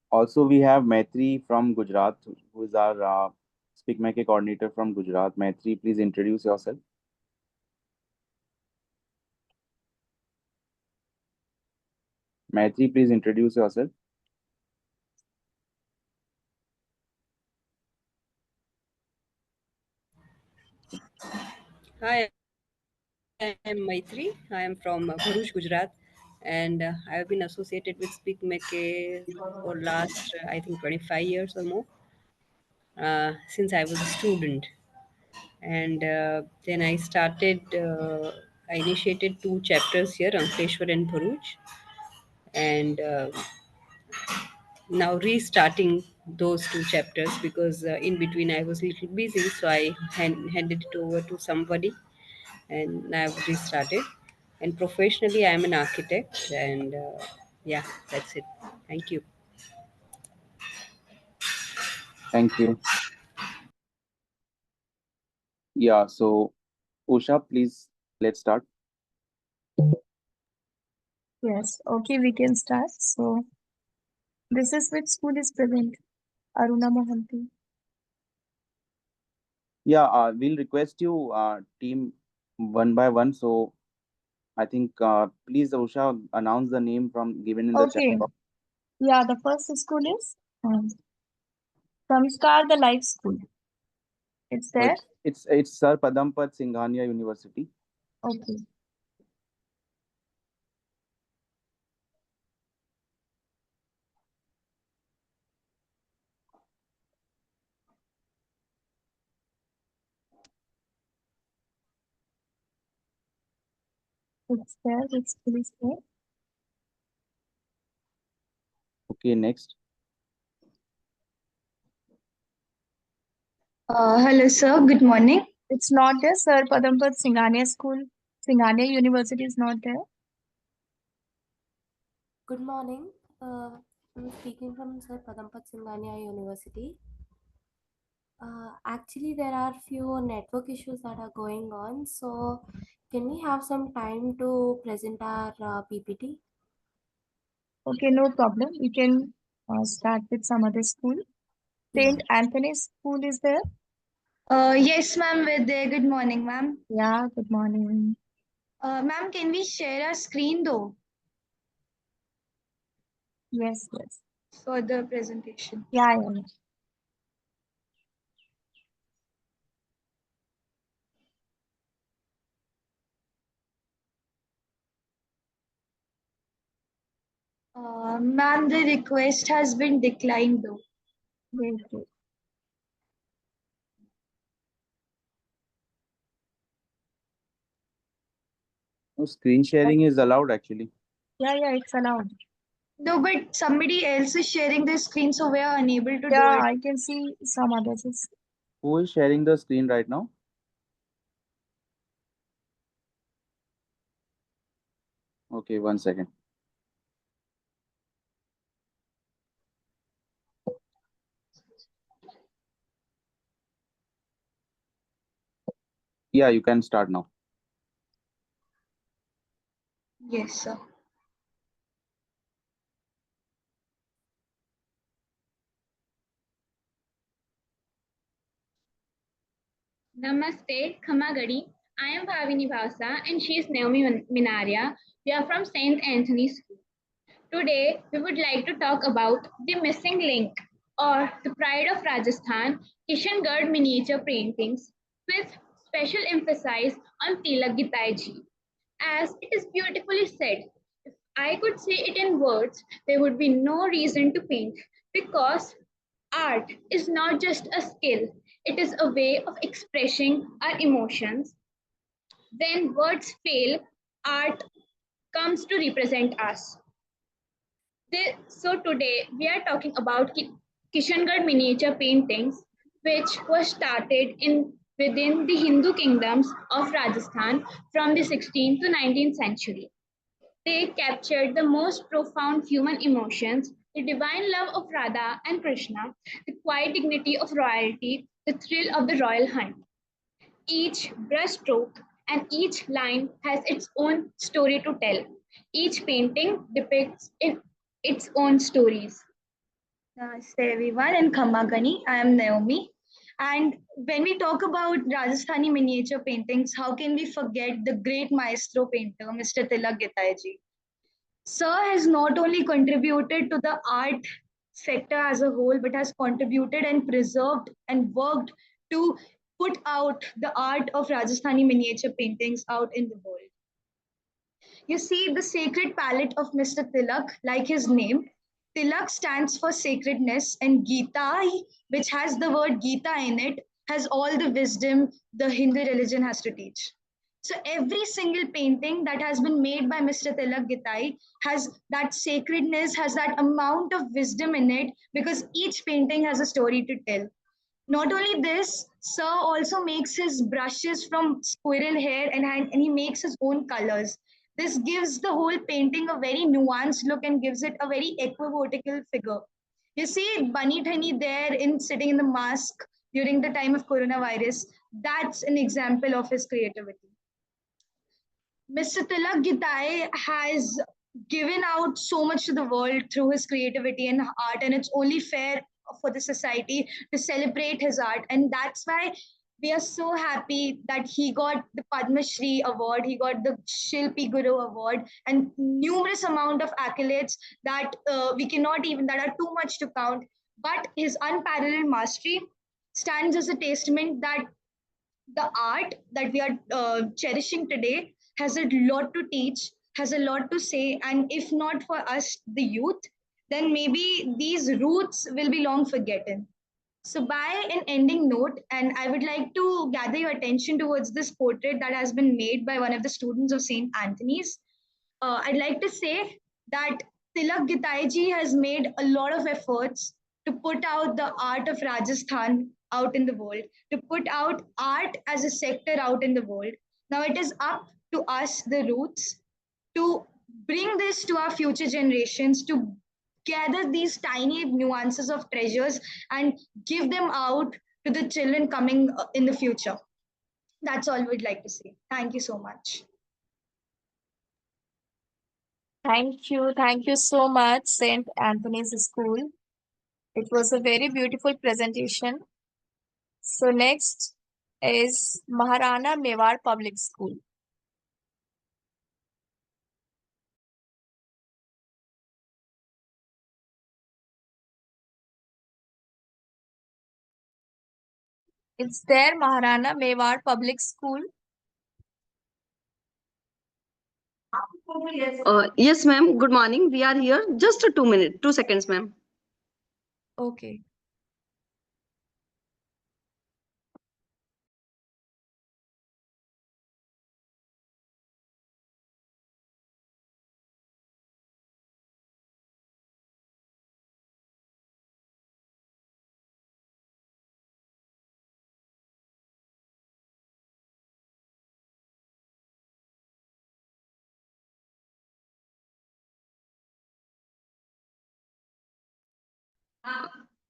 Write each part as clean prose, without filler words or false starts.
Also, we have Maitri from Gujarat, who is our Speak Make coordinator from Gujarat. Maitri, please introduce yourself. Maitri, please introduce yourself. Hi, I'm Maitri. I am from Bharuch, Gujarat, and I have been associated with Speak Make for last I think 25 years or more since I was a student. And then I initiated two chapters here, Ankleshwar and Bharuch, and now restarting those two chapters because in between I was a little busy, so I handed it over to somebody and I've restarted. And professionally, I'm an architect, and yeah, that's it. Thank you. Thank you. Yeah, so Usha, please, let's start. Yes, okay, we can start. So, this is which school is present? Aruna Mohanty. Yeah, we'll request you, team, one by one. So I think, please, Usha, announce the name from given in the chat Okay, box. yeah, the first school is Samskar the Life School. It's So there. it's Sir Padampat Singhania University. Okay, it's there. Which school is there? Okay, next. Hello, sir. Good morning. It's not there. Sir Padampat Singhania School. Singhania University is not there. Good morning. I'm speaking from Sir Padampat Singhania University. Actually, there are few network issues that are going on. So, can we have some time to present our PPT? Okay, no problem. We can start with some other school. Saint Anthony's School is there. Yes, ma'am. We're there. Good morning, ma'am. Yeah, good morning. Ma'am, can we share our screen though Yes, yes. for the presentation? Yeah, yeah, yeah. Ma'am, the request has been declined though. Great, great. No, screen sharing is allowed actually. Yeah, it's allowed. No, but somebody else is sharing the screen, so we are unable to do Yeah, it. I can see some others. Who is sharing the screen right now? Okay, 1 second. Yeah, you can start now. Yes, sir. Namaste, Khamagadi. I am Bhavini Bhasa and she is Naomi Minaria. We are from St. Anthony's School. Today, we would like to talk about the missing link or the pride of Rajasthan, Kishangarh miniature paintings with special emphasis on Tilak Gitai ji. As it is beautifully said, if I could say it in words, there would be no reason to paint because art is not just a skill, it is a way of expressing our emotions. When words fail, art comes to represent us. So today we are talking about Kishangarh miniature paintings, which were started in within the Hindu kingdoms of Rajasthan from the 16th to 19th century. They captured the most profound human emotions, the divine love of Radha and Krishna, the quiet dignity of royalty, the thrill of the royal hunt. Each brushstroke and each line has its own story to tell. Each painting depicts its own stories. Namaste everyone and Khamagani. I am Naomi. And when we talk about Rajasthani miniature paintings, how can we forget the great maestro painter, Mr. Tilak Gitaiji? Sir has not only contributed to the art sector as a whole, but has contributed and preserved and worked to put out the art of Rajasthani miniature paintings out in the world. You see, the sacred palette of Mr. Tilak, like his name, Tilak stands for sacredness, and Gita, which has the word Gita in it, has all the wisdom the Hindu religion has to teach. So every single painting that has been made by Mr. Tilak Gitai has that sacredness, has that amount of wisdom in it, because each painting has a story to tell. Not only this, Sir also makes his brushes from squirrel hair, and he makes his own colors. This gives the whole painting a very nuanced look and gives it a very equivocal figure. You see Bunny Thani there in sitting in the mask during the time of coronavirus. That's an example of his creativity. Mr. Tilak Gitai has given out so much to the world through his creativity and art, and it's only fair for the society to celebrate his art. And that's why we are so happy that he got the Padma Shri award, he got the Shilpi Guru award, and numerous amount of accolades that we cannot even, that are too much to count. But his unparalleled mastery stands as a testament that the art that we are cherishing today has a lot to teach, has a lot to say, and if not for us, the youth, then maybe these roots will be long forgotten. So, by an ending note, and I would like to gather your attention towards this portrait that has been made by one of the students of St. Anthony's. I'd like to say that Tilak Gitaiji has made a lot of efforts to put out the art of Rajasthan out in the world, to put out art as a sector out in the world. Now it is up to us, the roots, to bring this to our future generations, to gather these tiny nuances of treasures and give them out to the children coming in the future. That's all we'd like to say. Thank you so much. Thank you so much, St. Anthony's School. It was a very beautiful presentation. So next is Maharana Mewar Public School. It's there, Maharana Mewar Public School. Yes, ma'am. Good morning. We are here. Just a 2 minute, 2 seconds, ma'am. Okay.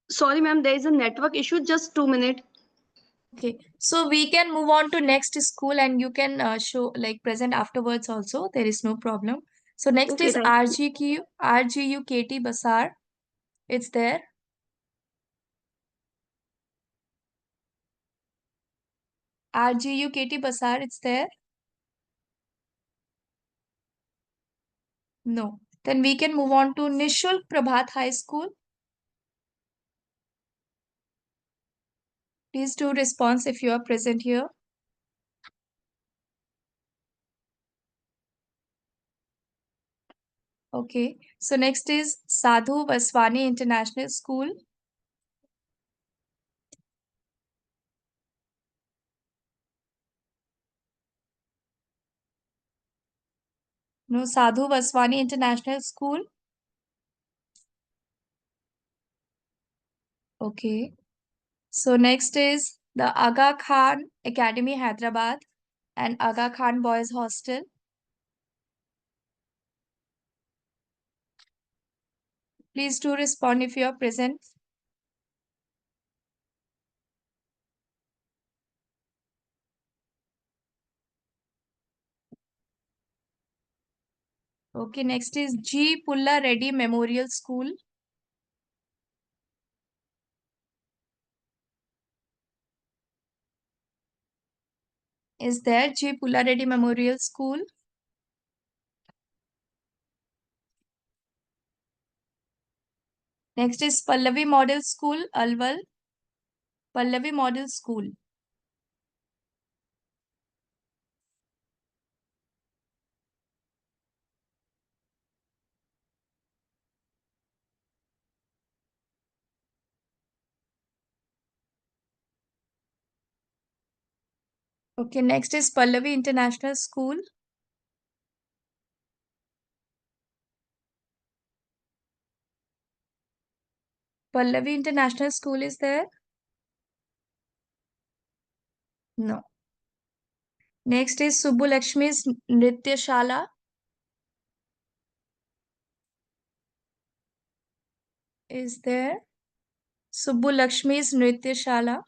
Sorry, ma'am. There is a network issue. Just 2 minutes. Okay, so we can move on to next school and you can show like present afterwards also. There is no problem. So next Okay, is thank you. RGU KT Basar. It's there. RGU KT Basar, it's there. No. Then we can move on to Nishulk Prabhat High School. Please do response if you are present here. Okay. So next is Sadhu Vaswani International School. No, Sadhu Vaswani International School. Okay. So next is the Aga Khan Academy, Hyderabad, and Aga Khan Boys Hostel. Please do respond if you are present. Okay, next is G. Pulla Reddy Memorial School. is there. G. Pulla Reddy Memorial School. Next is Pallavi Model School, Alwal. Pallavi Model School. Okay, next is Pallavi International School. Pallavi International School is there? No. Next is Subbu Lakshmi's Nritya Shala. Is there? Subbu Lakshmi's Nritya Shala.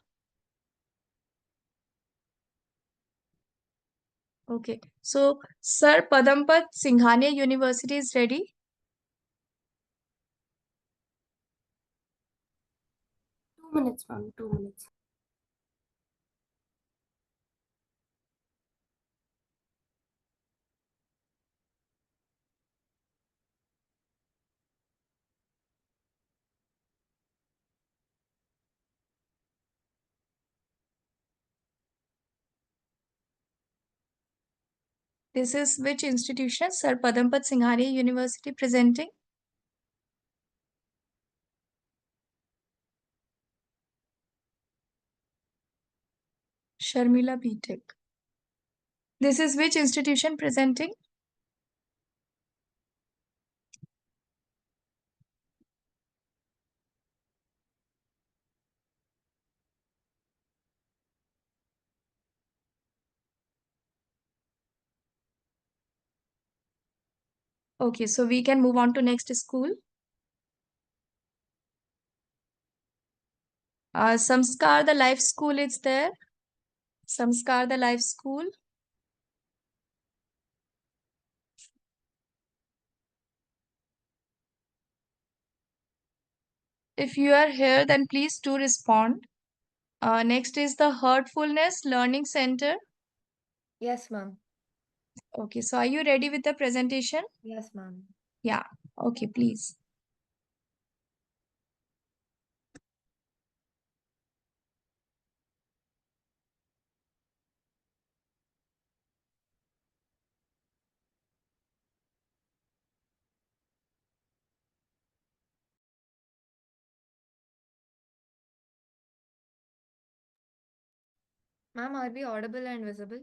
Okay. So, Sir Padampat Singhania University is ready. 2 minutes, ma'am. 2 minutes. This is which institution? Sir Padampat Singhania University presenting. Sharmila BTech. This is which institution presenting? Okay, so we can move on to next school. Samskar the Life School is there. Samskar the Life School. If you are here, then please do respond. Next is the Heartfulness Learning Center. Yes, ma'am. Okay, so are you ready with the presentation? Yes, ma'am. Yeah, okay, please. Ma'am, are we audible and visible?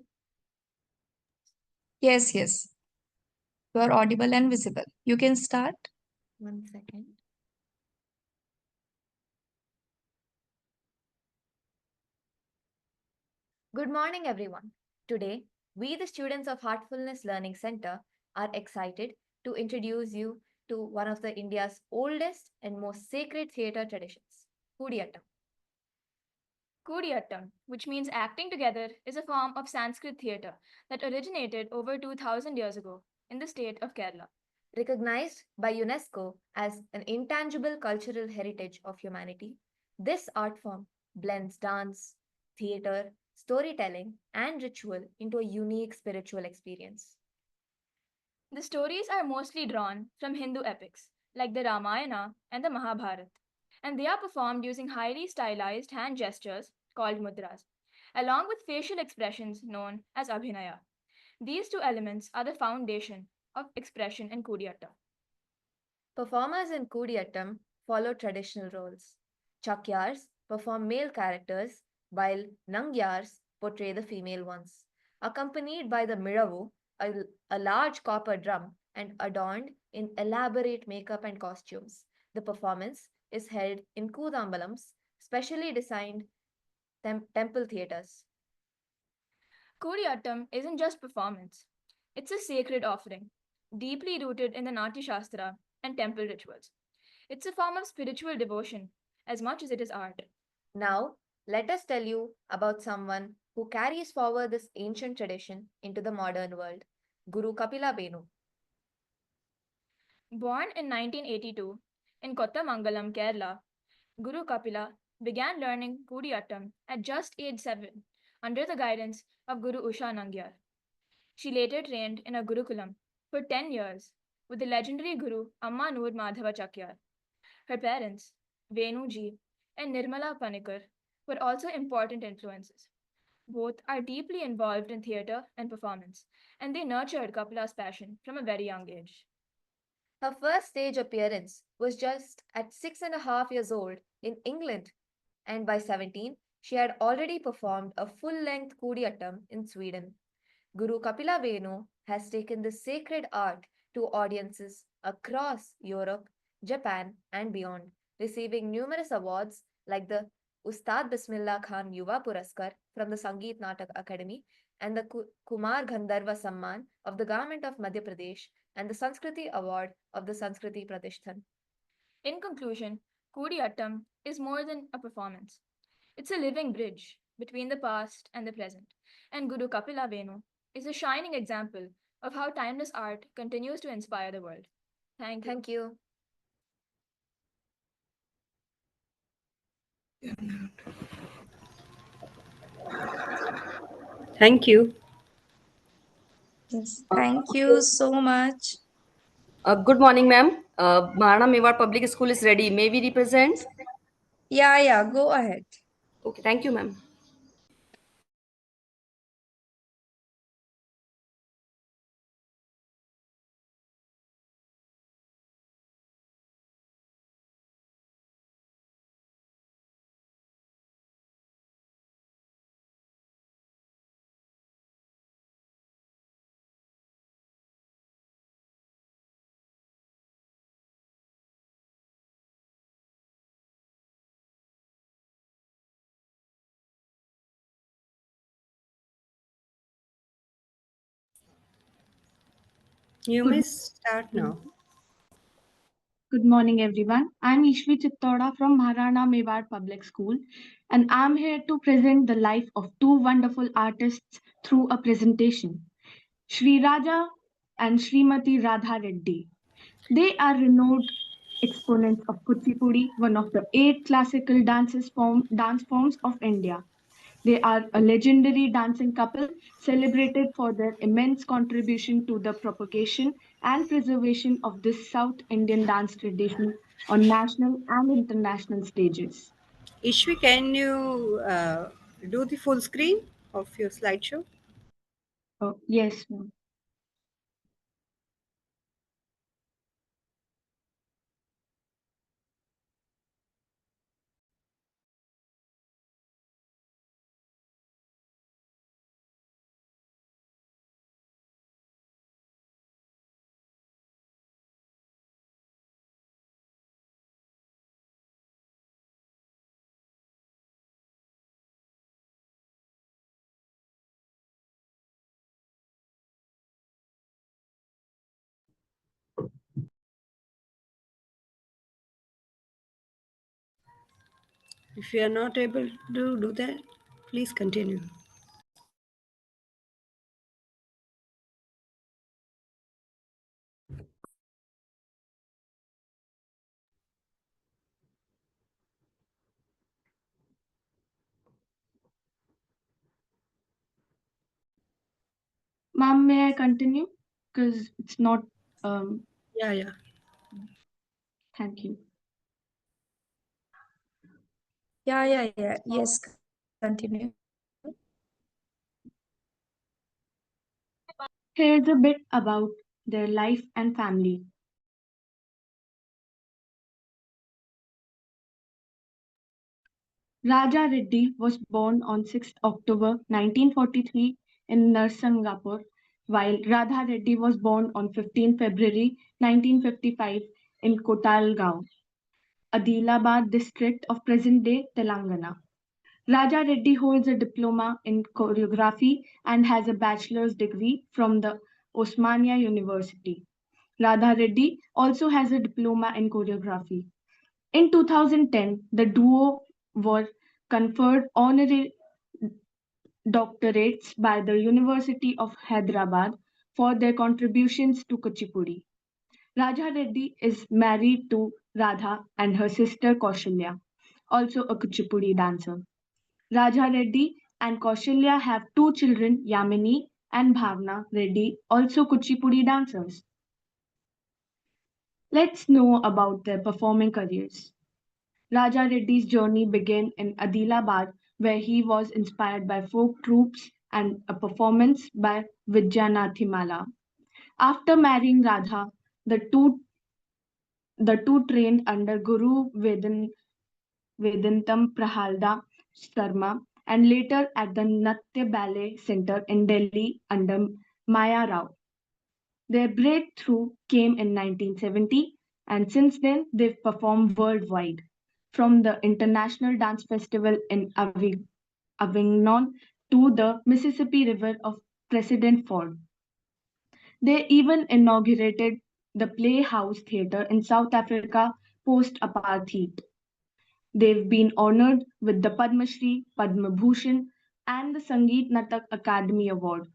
Yes, yes. You are audible and visible. You can start. 1 second. Good morning, everyone. Today, we, the students of Heartfulness Learning Center, are excited to introduce you to one of the India's oldest and most sacred theatre traditions, Kudiyattam. Kudiyattam, which means acting together, is a form of Sanskrit theatre that originated over 2000 years ago in the state of Kerala. Recognized by UNESCO as an intangible cultural heritage of humanity, this art form blends dance, theatre, storytelling, and ritual into a unique spiritual experience. The stories are mostly drawn from Hindu epics, like the Ramayana and the Mahabharata, and they are performed using highly stylized hand gestures called mudras, along with facial expressions known as abhinaya. These two elements are the foundation of expression in Kudiyattam. Performers in Kudiyattam follow traditional roles. Chakyars perform male characters, while Nangyars portray the female ones. Accompanied by the miravu, a large copper drum, and adorned in elaborate makeup and costumes. The performance is held in Kudambalams, specially designed temple theatres. Kudiyattam isn't just performance, it's a sacred offering, deeply rooted in the Natya Shastra and temple rituals. It's a form of spiritual devotion as much as it is art. Now, let us tell you about someone who carries forward this ancient tradition into the modern world, Guru Kapila Benu. Born in 1982 in Kottamangalam, Kerala, Guru Kapila began learning Kudiyattam at just age 7 under the guidance of Guru Usha Nangyar. She later trained in a Gurukulam for 10 years with the legendary Guru Amma Noor Madhava Chakyar. Her parents, Venu ji and Nirmala Panikar, were also important influences. Both are deeply involved in theatre and performance, and they nurtured Kapila's passion from a very young age. Her first stage appearance was just at 6.5 years old in England, and by 17, she had already performed a full length Kudiyattam in Sweden. Guru Kapila Venu has taken this sacred art to audiences across Europe, Japan, and beyond, receiving numerous awards like the Ustad Bismillah Khan Yuva Puraskar from the Sangeet Natak Academy and the Kumar Gandharva Samman of the Government of Madhya Pradesh and the Sanskriti Award of the Sanskriti Pratishtan. In conclusion, Kudiyattam is more than a performance. It's a living bridge between the past and the present, and Guru Kapila Venu is a shining example of how timeless art continues to inspire the world. Thank you. Thank you. Thank you. Yes, thank you so much. Good morning, ma'am. Maharana Mewar Public School is ready. May we represent? Yeah, go ahead. Okay, thank you, ma'am. You may start now. Good morning, everyone. I'm Ishvi Chittoda from Maharana Mewar Public School, and I'm here to present the life of two wonderful artists through a presentation, Sri Raja and Srimati Radha Reddy. They are renowned exponents of Kuchipudi, one of the eight classical dance forms of India. They are a legendary dancing couple celebrated for their immense contribution to the propagation and preservation of this South Indian dance tradition on national and international stages. Ishwi, can you do the full screen of your slideshow? Oh, yes, ma'am. If you are not able to do that, please continue. Ma'am, may I continue? Because it's not, um, Yeah. thank you. Yeah. Yes, continue. Here's a bit about their life and family. Raja Reddy was born on 6th October 1943 in Narsangapur, while Radha Reddy was born on 15 February 1955 in Kotalgaon, Adilabad district of present-day Telangana. Raja Reddy holds a diploma in choreography and has a bachelor's degree from the Osmania University. Radha Reddy also has a diploma in choreography. In 2010, the duo were conferred honorary doctorates by the University of Hyderabad for their contributions to Kuchipudi. Raja Reddy is married to Radha and her sister Kaushalya, also a Kuchipudi dancer. Raja Reddy and Kaushalya have two children, Yamini and Bhavna Reddy, also Kuchipudi dancers. Let's know about their performing careers. Raja Reddy's journey began in Adilabad, where he was inspired by folk troops and a performance by Vijayanathimala. After marrying Radha, the two, the two trained under Guru Vedantam Prahalda Sharma and later at the Natya Ballet Center in Delhi under Maya Rao. Their breakthrough came in 1970, and since then they've performed worldwide, from the International Dance Festival in Avignon to the Mississippi River of President Ford. They even inaugurated the Playhouse Theatre in South Africa post apartheid. They've been honored with the Padma Shri, Padma Bhushan, and the Sangeet Natak Academy Award.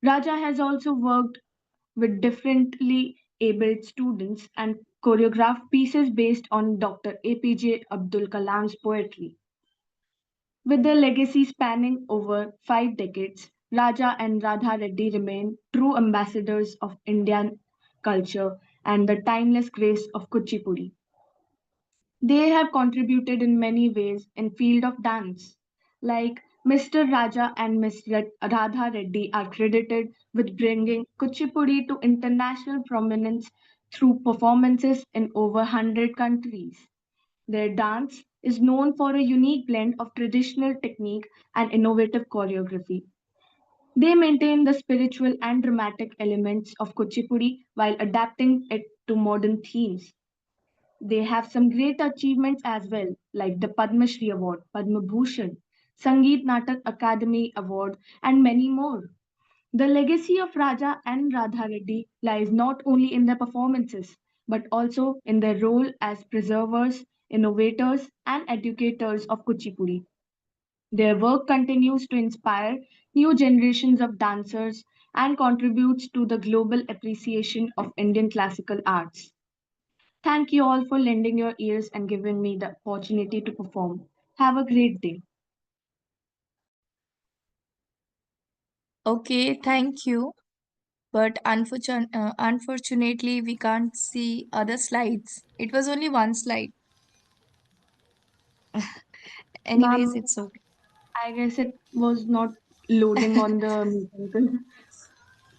Raja has also worked with differently abled students and choreographed pieces based on Dr. APJ Abdul Kalam's poetry. With their legacy spanning over 5 decades, Raja and Radha Reddy remain true ambassadors of Indian culture and the timeless grace of Kuchipudi. They have contributed in many ways in field of dance. Like Mr. Raja and Miss Radha Reddy are credited with bringing Kuchipudi to international prominence through performances in over 100 countries. Their dance is known for a unique blend of traditional technique and innovative choreography. They maintain the spiritual and dramatic elements of Kuchipudi while adapting it to modern themes. They have some great achievements as well, like the Padma Shri Award, Padma Bhushan, Sangeet Natak Academy Award, and many more. The legacy of Raja and Radha Reddy lies not only in their performances, but also in their role as preservers, innovators, and educators of Kuchipudi. Their work continues to inspire new generations of dancers and contributes to the global appreciation of Indian classical arts. Thank you all for lending your ears and giving me the opportunity to perform. Have a great day. Okay, thank you. But unfortunately, we can't see other slides. It was only one slide. Anyways, Ma'am, it's okay. I guess it was not loading on the meeting.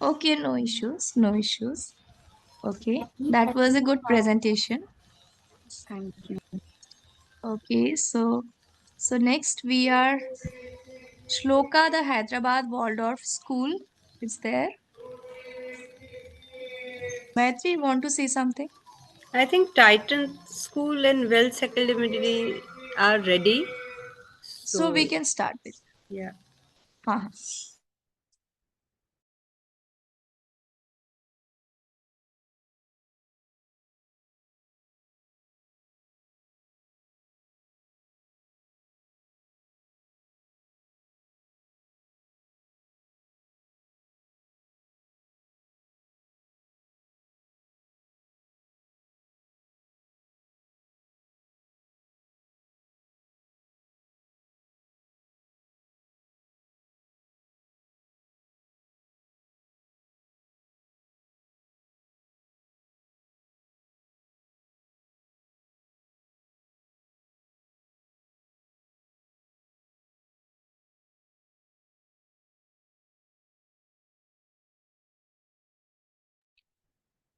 Okay, no issues, no issues. Okay, Please that was a continue. good presentation. Thank you. Okay, so next we are Shloka, the Hyderabad Waldorf School. Is there? Maitri, want to say something? I think Titan School and Wells Academy are ready. So we So, can start with. yeah. Uh-huh.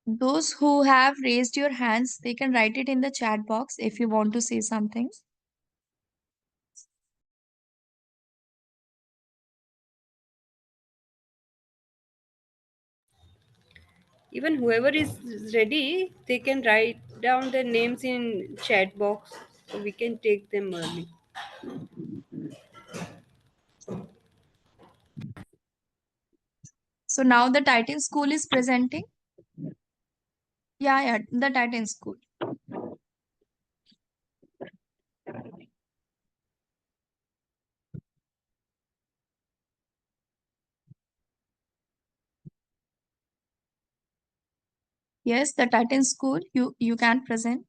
Those who have raised your hands, they can write it in the chat box if you want to say something. Even whoever is ready, they can write down their names in chat box so we can take them early. So now the Titan School is presenting. Yeah, the Titan School. Yes, the Titan School. You can present.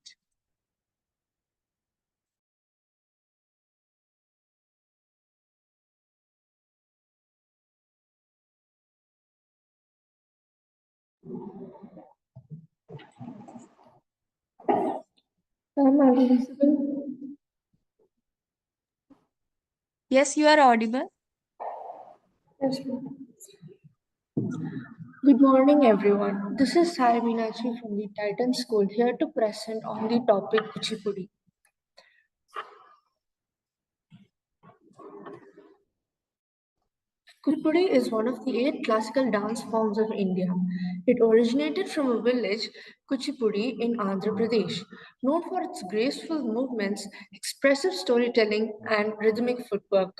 Am I visible? Yes, you are audible. Yes, ma'am. Good morning, everyone. This is Sai Meenakshi from the Titan School here to present on the topic Kuchipudi. Kuchipudi is one of the 8 classical dance forms of India. It originated from a village, Kuchipudi, in Andhra Pradesh, known for its graceful movements, expressive storytelling, and rhythmic footwork.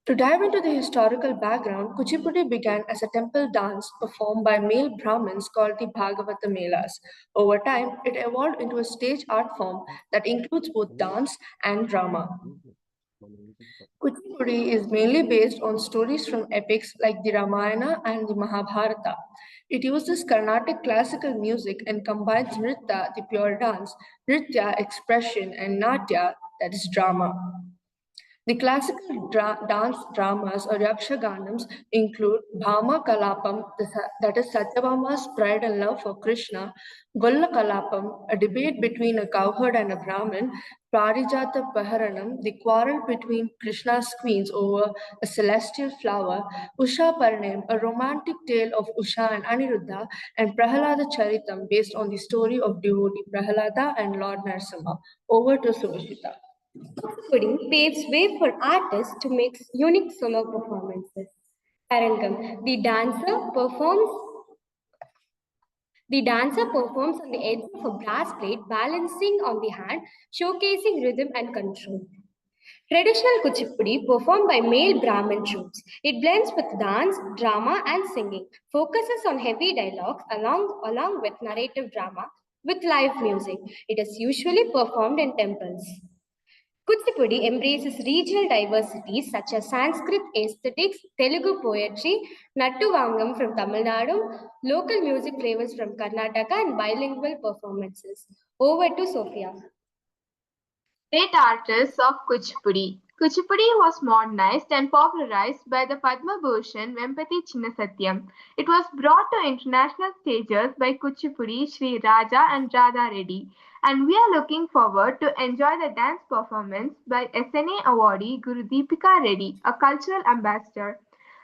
To dive into the historical background, Kuchipudi began as a temple dance performed by male Brahmins called the Bhagavata Melas. Over time, it evolved into a stage art form that includes both dance and drama. Kuchipudi is mainly based on stories from epics like the Ramayana and the Mahabharata. It uses Carnatic classical music and combines Nritya, the pure dance, Nritya, expression, and Natya, that is drama. The classical dance dramas or yakshaganams include Bhama Kalapam, that is Satyabhama's pride and love for Krishna, Golla Kalapam, a debate between a cowherd and a Brahmin, Parijata Paharanam, the quarrel between Krishna's queens over a celestial flower, Usha Paranam, a romantic tale of Usha and Aniruddha, and Prahalada Charitam, based on the story of devotee Prahalada and Lord Narasimha. Over to Subhashita. Kuchipudi paves way for artists to make unique solo performances. Arangam, the dancer performs on the edge of a brass plate, balancing on the hand, showcasing rhythm and control. Traditional Kuchipudi performed by male Brahmin troops. It blends with dance, drama, and singing, focuses on heavy dialogues along with narrative drama with live music. It is usually performed in temples. Kuchipudi embraces regional diversities such as Sanskrit aesthetics, Telugu poetry, Nattuvangam from Tamil Nadu, local music flavors from Karnataka, and bilingual performances. Over to Sophia. Great artists of Kuchipudi. Kuchipudi was modernized and popularized by the Padma Bhushan Vempati Chinnasatyam. It was brought to international stages by Kuchipudi Sri Raja and Radha Reddy. And we are looking forward to enjoy the dance performance by SNA awardee Guru Deepika Reddy, a cultural ambassador.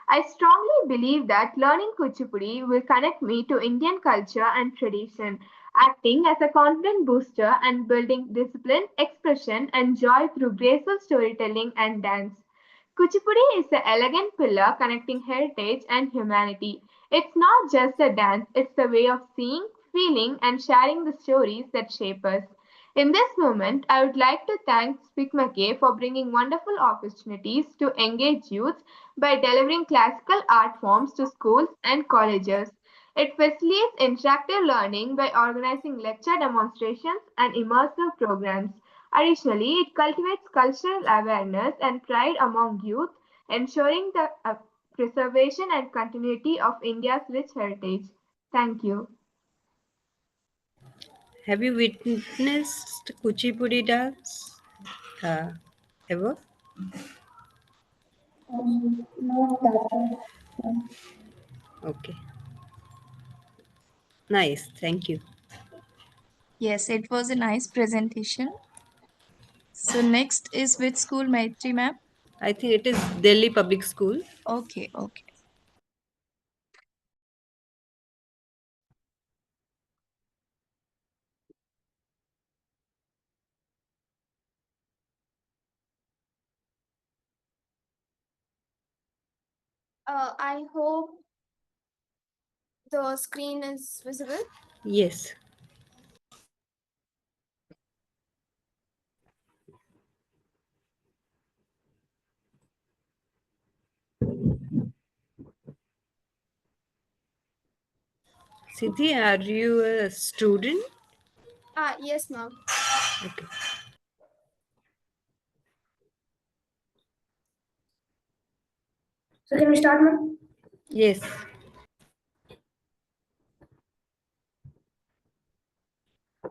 I strongly believe that learning Kuchipudi will connect me to Indian culture and tradition, acting as a confidence booster and building discipline, expression, and joy through graceful storytelling and dance. Kuchipudi is an elegant pillar connecting heritage and humanity. It's not just a dance, it's a way of seeing, feeling, and sharing the stories that shape us. In this moment, I would like to thank Speak McKay for bringing wonderful opportunities to engage youth by delivering classical art forms to schools and colleges. It facilitates interactive learning by organizing lecture demonstrations and immersive programs. Additionally, it cultivates cultural awareness and pride among youth, ensuring the preservation and continuity of India's rich heritage. Thank you. Have you witnessed Kuchipudi dance ever? Not that one. Okay. Nice. Thank you. Yes, it was a nice presentation. So next is which school, Maitri ma'am? I think it is Delhi Public School. Okay, okay. I hope the screen is visible. Yes. Siddhi, are you a student? Yes, ma'am. Okay. So can we start, ma'am? Yes.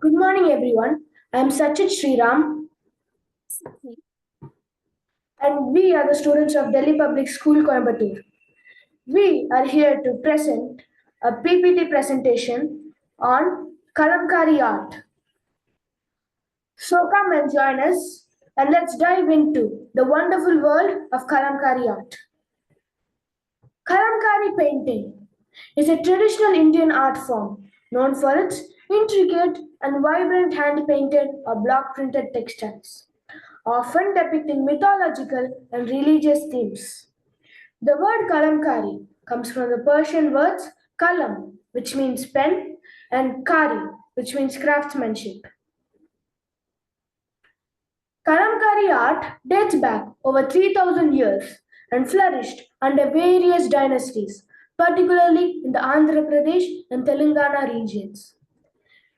Good morning, everyone. I am Sachit Sriram, and we are the students of Delhi Public School, Coimbatore. We are here to present a PPT presentation on Kalamkari art. So come and join us and let's dive into the wonderful world of Kalamkari art. Kalamkari painting is a traditional Indian art form known for its intricate and vibrant hand-painted or block-printed textiles, often depicting mythological and religious themes. The word kalamkari comes from the Persian words kalam, which means pen, and kari, which means craftsmanship. Kalamkari art dates back over 3000 years and flourished under various dynasties, particularly in the Andhra Pradesh and Telangana regions.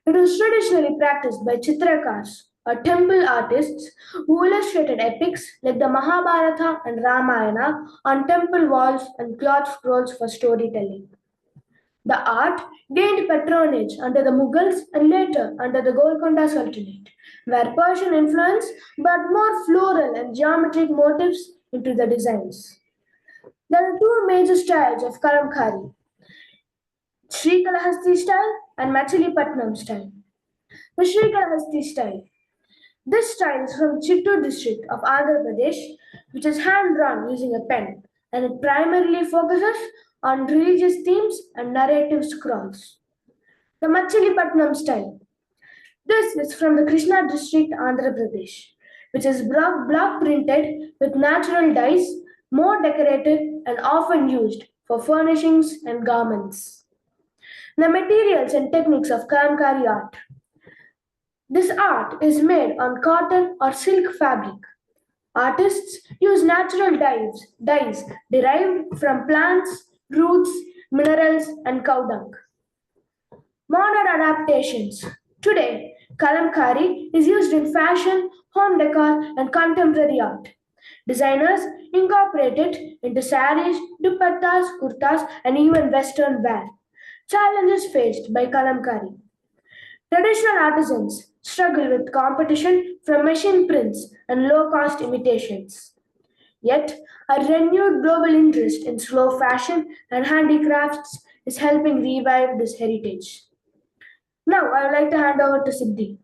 It was traditionally practiced by chitrakars, or temple artists, who illustrated epics like the Mahabharata and Ramayana on temple walls and cloth scrolls for storytelling. The art gained patronage under the Mughals and later under the Golconda Sultanate, where Persian influence brought more floral and geometric motifs into the designs. There are two major styles of Kalamkari: Srikalahasti style and Machilipatnam style. The Srikalahasti style. This style is from Chittoor district of Andhra Pradesh, which is hand drawn using a pen, and it primarily focuses on religious themes and narrative scrolls. The Machilipatnam style. This is from the Krishna district, Andhra Pradesh, which is block printed with natural dyes, more decorative and often used for furnishings and garments. The materials and techniques of Kalamkari art. This art is made on cotton or silk fabric. Artists use natural dyes derived from plants, roots, minerals, and cow dung. Modern adaptations. Today, kalamkari is used in fashion, home decor, and contemporary art. Designers incorporate it into saris, dupattas, kurtas, and even western wear. Challenges faced by kalamkari. Traditional artisans struggle with competition from machine prints and low-cost imitations. Yet, a renewed global interest in slow fashion and handicrafts is helping revive this heritage. Now, I would like to hand over to Siddhi.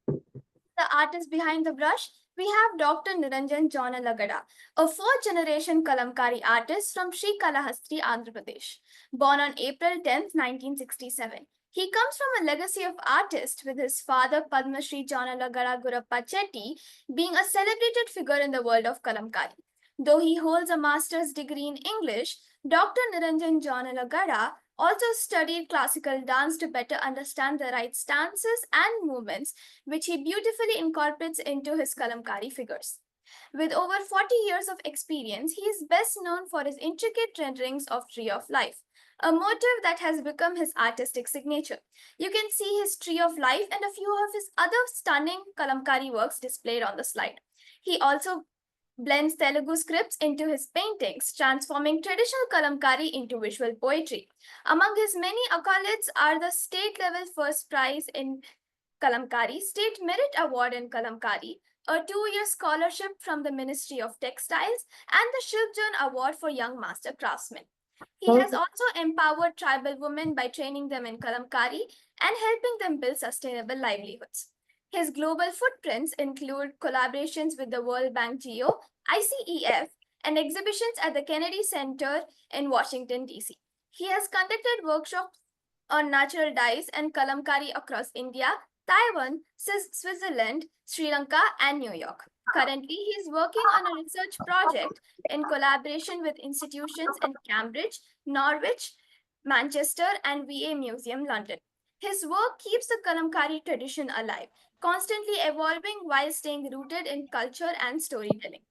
The artist behind the brush, we have Dr. Niranjan Jonalagada, a fourth-generation Kalamkari artist from Srikalahasti, Andhra Pradesh. Born on April 10, 1967. He comes from a legacy of artists, with his father Padma Shri Jonalagada Gurappa Chetty being a celebrated figure in the world of Kalamkari. Though he holds a master's degree in English, Dr. Niranjan Jonalagada also studied classical dance to better understand the right stances and movements, which he beautifully incorporates into his Kalamkari figures. With over 40 years of experience, he is best known for his intricate renderings of Tree of Life, a motif that has become his artistic signature. You can see his Tree of Life and a few of his other stunning Kalamkari works displayed on the slide. He also blends Telugu scripts into his paintings, transforming traditional Kalamkari into visual poetry. Among his many accolades are the state-level first prize in Kalamkari, State Merit Award in Kalamkari, a 2-year scholarship from the Ministry of Textiles, and the Shilpjan Award for Young Master Craftsmen. He has also empowered tribal women by training them in Kalamkari and helping them build sustainable livelihoods. His global footprints include collaborations with the World Bank GEO, ICEF, and exhibitions at the Kennedy Center in Washington, D.C. He has conducted workshops on natural dyes and Kalamkari across India, Taiwan, Switzerland, Sri Lanka, and New York. Currently, he is working on a research project in collaboration with institutions in Cambridge, Norwich, Manchester, and VA Museum, London. His work keeps the Kalamkari tradition alive, constantly evolving while staying rooted in culture and storytelling.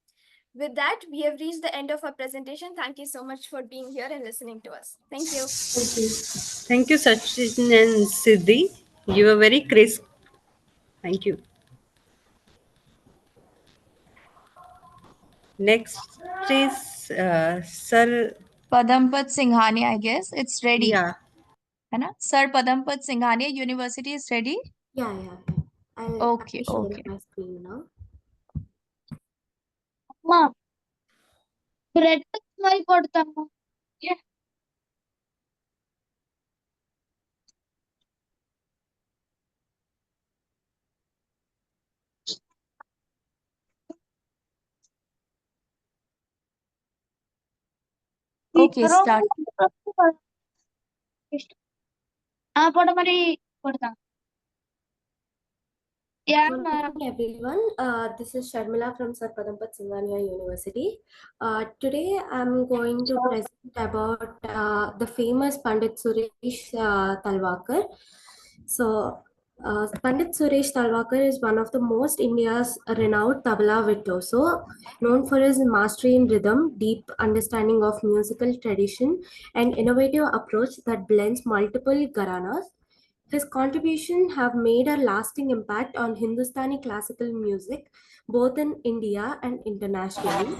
With that, we have reached the end of our presentation. Thank you so much for being here and listening to us. Thank you. Thank you. Thank you, Sachin and Siddhi. You were very crisp. Thank you. Next is Sir. Padampat Singhania, I guess. It's ready. Yeah. है ना? Sir Padampat Singhania University is ready? Yeah. I'll Okay, share okay. my screen now. Ma, bread smell కొడతాను. Okay, start. Good morning, everyone. This is Sharmila from Sir Padampat Singhania University. Today, I'm going to present about the famous Pandit Suresh Talwakar. So, Pandit Suresh Talwakar is one of the most India's renowned tabla virtuoso, known for his mastery in rhythm, deep understanding of musical tradition, and innovative approach that blends multiple gharanas. His contributions have made a lasting impact on Hindustani classical music, both in India and internationally.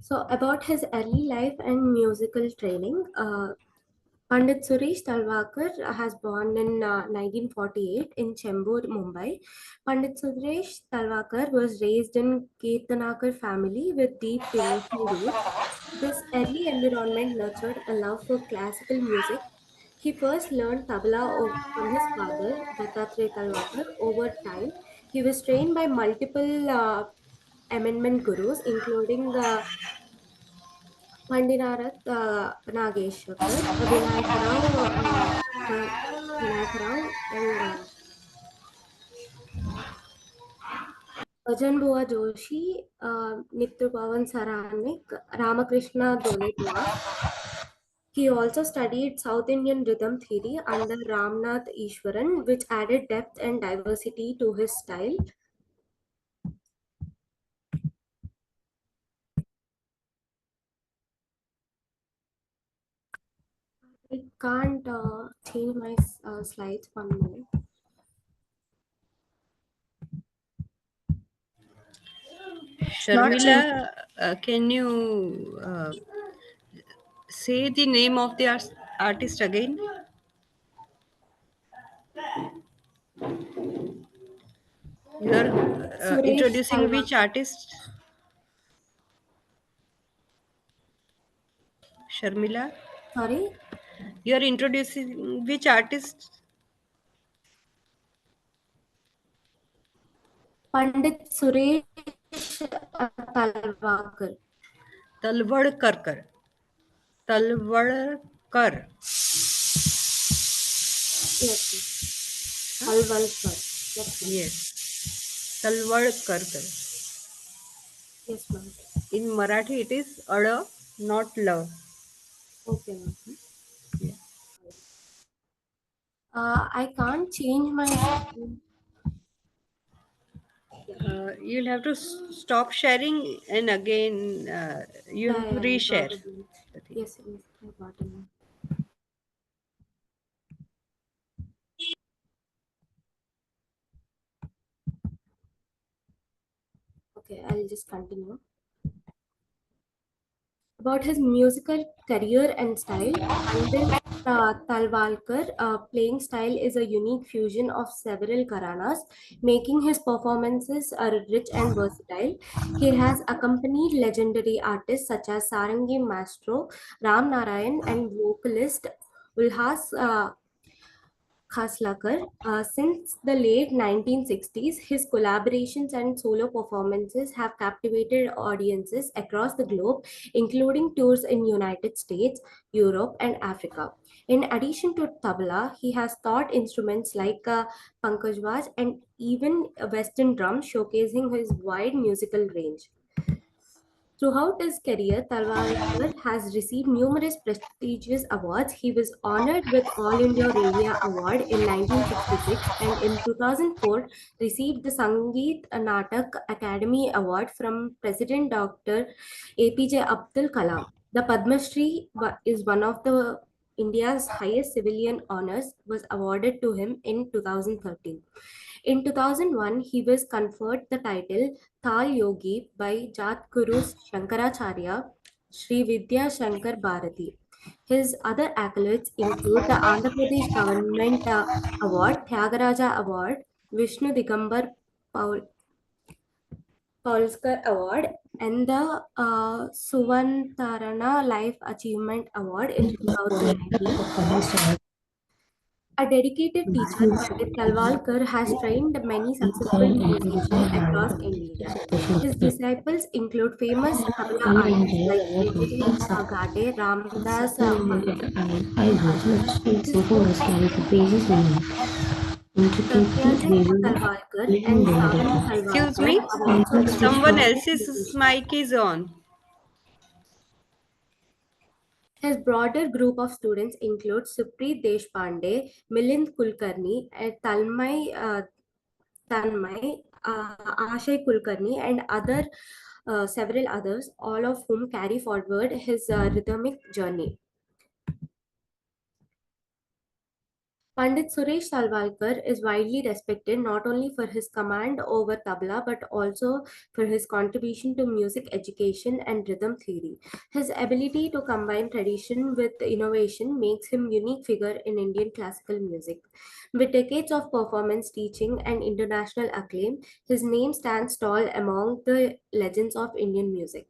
So, about his early life and musical training, Pandit Suresh Talwakar has born in 1948 in Chembur, Mumbai. Pandit Suresh Talwakar was raised in Kirtanakar family with deep devotional roots. This early environment nurtured a love for classical music. He first learned tabla from his father, Dattatreya Talwakar. Over time, he was trained by multiple amendment gurus, including Pandirarat Nageshwar, Vinayakarao, and Bhajan Bua Joshi, Nitya Pavan Saranik, Ramakrishna Doletla. He also studied South Indian rhythm theory under Ramnath Ishwaran, which added depth and diversity to his style. I can't change my slides 1 minute. Not change. Sharmila, can you say the name of the artist again? You are Suresh introducing which Talwakar. artist? Sharmila? Sorry? You are introducing which artist? Pandit Suresh Talwakar. Talwadkar. Talwadkar. Yes, Talwalkar. Yes, ma'am. Yes. Talwadkar. Yes, ma'am. In Marathi, it is Ada, not love. Okay, ma'am. Yeah. I can't change my screen. You'll have to stop sharing and again you Yeah, have to yeah, I got reshare it, ma'am. the thing. Yes, yes, I got it, ma'am. Okay, I'll just continue. About his musical career and style, Pandit Talwalkar playing style is a unique fusion of several Karanas, making his performances rich and versatile. He has accompanied legendary artists such as Sarangi Maestro, Ram Narayan, and vocalist Ulhas Khaslakar. Since the late 1960s, his collaborations and solo performances have captivated audiences across the globe, including tours in United States, Europe, and Africa. In addition to tabla, he has taught instruments like pankajwaj and even western drums, showcasing his wide musical range. Throughout his career, Talwalkar has received numerous prestigious awards. He was honored with All India Radio Award in 1966 and in 2004 received the Sangeet Natak Academy Award from President Dr. APJ Abdul Kalam. The Padma Shri is one of the India's highest civilian honors was awarded to him in 2013. In 2001, he was conferred the title Thal Yogi by Jat Guru Shankaracharya Sri Vidya Shankar Bharati. His other accolades include the Andhra Pradesh Government Award, Tyagaraja Award, Vishnu Digambar Paul Pulskar Award, and the Suvantarana Life Achievement Award in 2019. A dedicated teacher, Pandit Talwalkar has trained many successful musicians across India. His disciples include famous tabla artists like Vijay Gade, Ramdas Maharaj. His Satyaji Talwalkar and Savani Excuse Talwalkar me, are also someone traditional else's musicians. mic is on. His broader group of students include Supreet Deshpande, Milind Kulkarni, Tanmay, Ashay Kulkarni, and several others, all of whom carry forward his rhythmic journey. Pandit Suresh Talwalkar is widely respected not only for his command over tabla but also for his contribution to music education and rhythm theory. His ability to combine tradition with innovation makes him a unique figure in Indian classical music. With decades of performance, teaching, and international acclaim, his name stands tall among the legends of Indian music.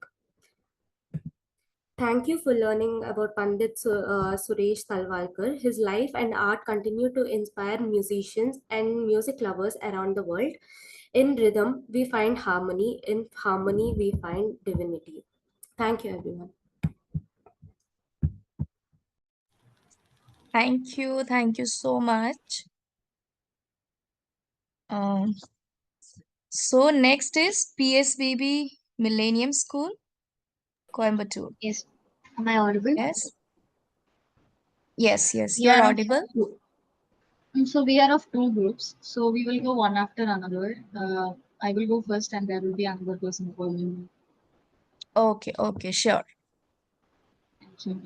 Thank you for learning about Pandit Suresh Talwalkar. His life and art continue to inspire musicians and music lovers around the world. In rhythm, we find harmony. In harmony, we find divinity. Thank you, everyone. Thank you so much. Um, so next is PSBB Millennium School, Coimbatore. Yes. Am I audible? Yes. Yes, We you're are of audible. so we are of two groups. So we will go one after another. I will go first, and there will be another person following me. Okay, sure. Thank you.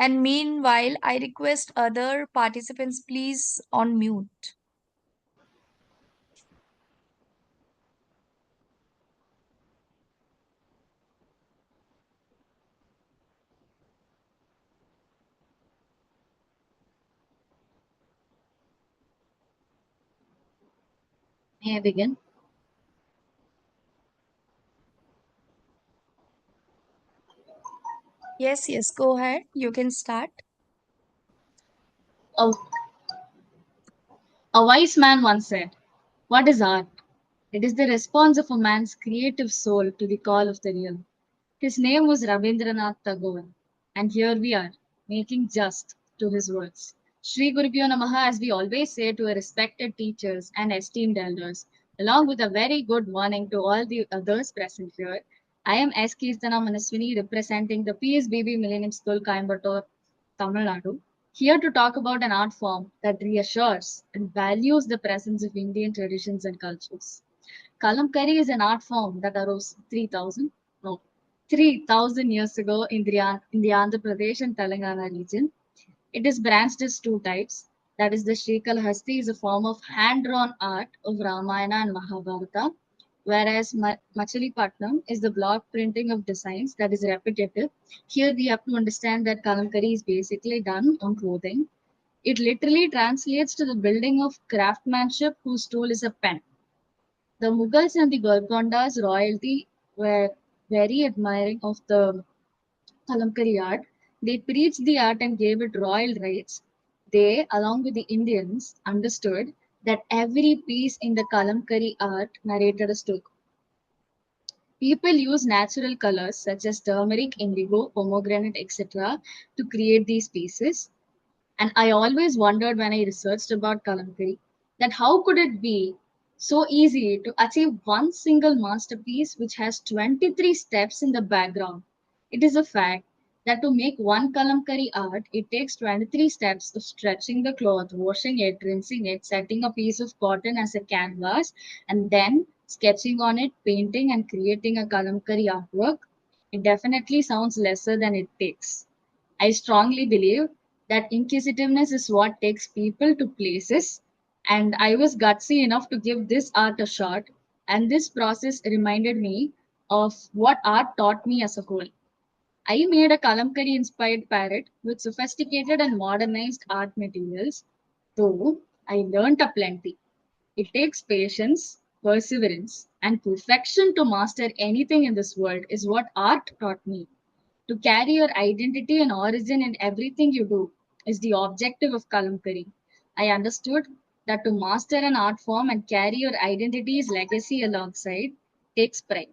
And meanwhile, I request other participants please on mute. May I begin? Yes, go ahead. You can start. A, a wise man once said, "What is art? It is the response of a man's creative soul to the call of the real." His name was Rabindranath Tagore, and here we are, making just to his words. Sri Gurubhyo Namaha, as we always say to our respected teachers and esteemed elders, along with a very good morning to all the others present here. I am S. Kirtana Manaswini, representing the PSBB Millennium School, Coimbatore, Tamil Nadu, here to talk about an art form that reassures and values the presence of Indian traditions and cultures. Kalamkari is an art form that arose 3,000 years ago in the Andhra Pradesh and Telangana region. It is branched as two types. That is, the Srikalahasti is a form of hand-drawn art of Ramayana and Mahabharata, whereas Machilipatnam is the block printing of designs that is repetitive. Here we have to understand that Kalamkari is basically done on clothing. It literally translates to the building of craftsmanship whose tool is a pen. The Mughals and the Golconda's royalty were very admiring of the Kalamkari art. They preached the art and gave it royal rights. They, along with the Indians, understood that every piece in the Kalamkari art narrated a story. People use natural colors such as turmeric, indigo, pomegranate, etc. to create these pieces. And I always wondered when I researched about Kalamkari that how could it be so easy to achieve one single masterpiece which has 23 steps in the background. It is a fact that to make one Kalamkari art, it takes 23 steps of stretching the cloth, washing it, rinsing it, setting a piece of cotton as a canvas, and then sketching on it, painting, and creating a Kalamkari artwork. It definitely sounds lesser than it takes. I strongly believe that inquisitiveness is what takes people to places, and I was gutsy enough to give this art a shot. And this process reminded me of what art taught me as a whole. I made a Kalamkari inspired parrot with sophisticated and modernized art materials, though I learnt a plenty. It takes patience, perseverance, and perfection to master anything in this world, is what art taught me. To carry your identity and origin in everything you do is the objective of Kalamkari. I understood that to master an art form and carry your identity's legacy alongside takes pride.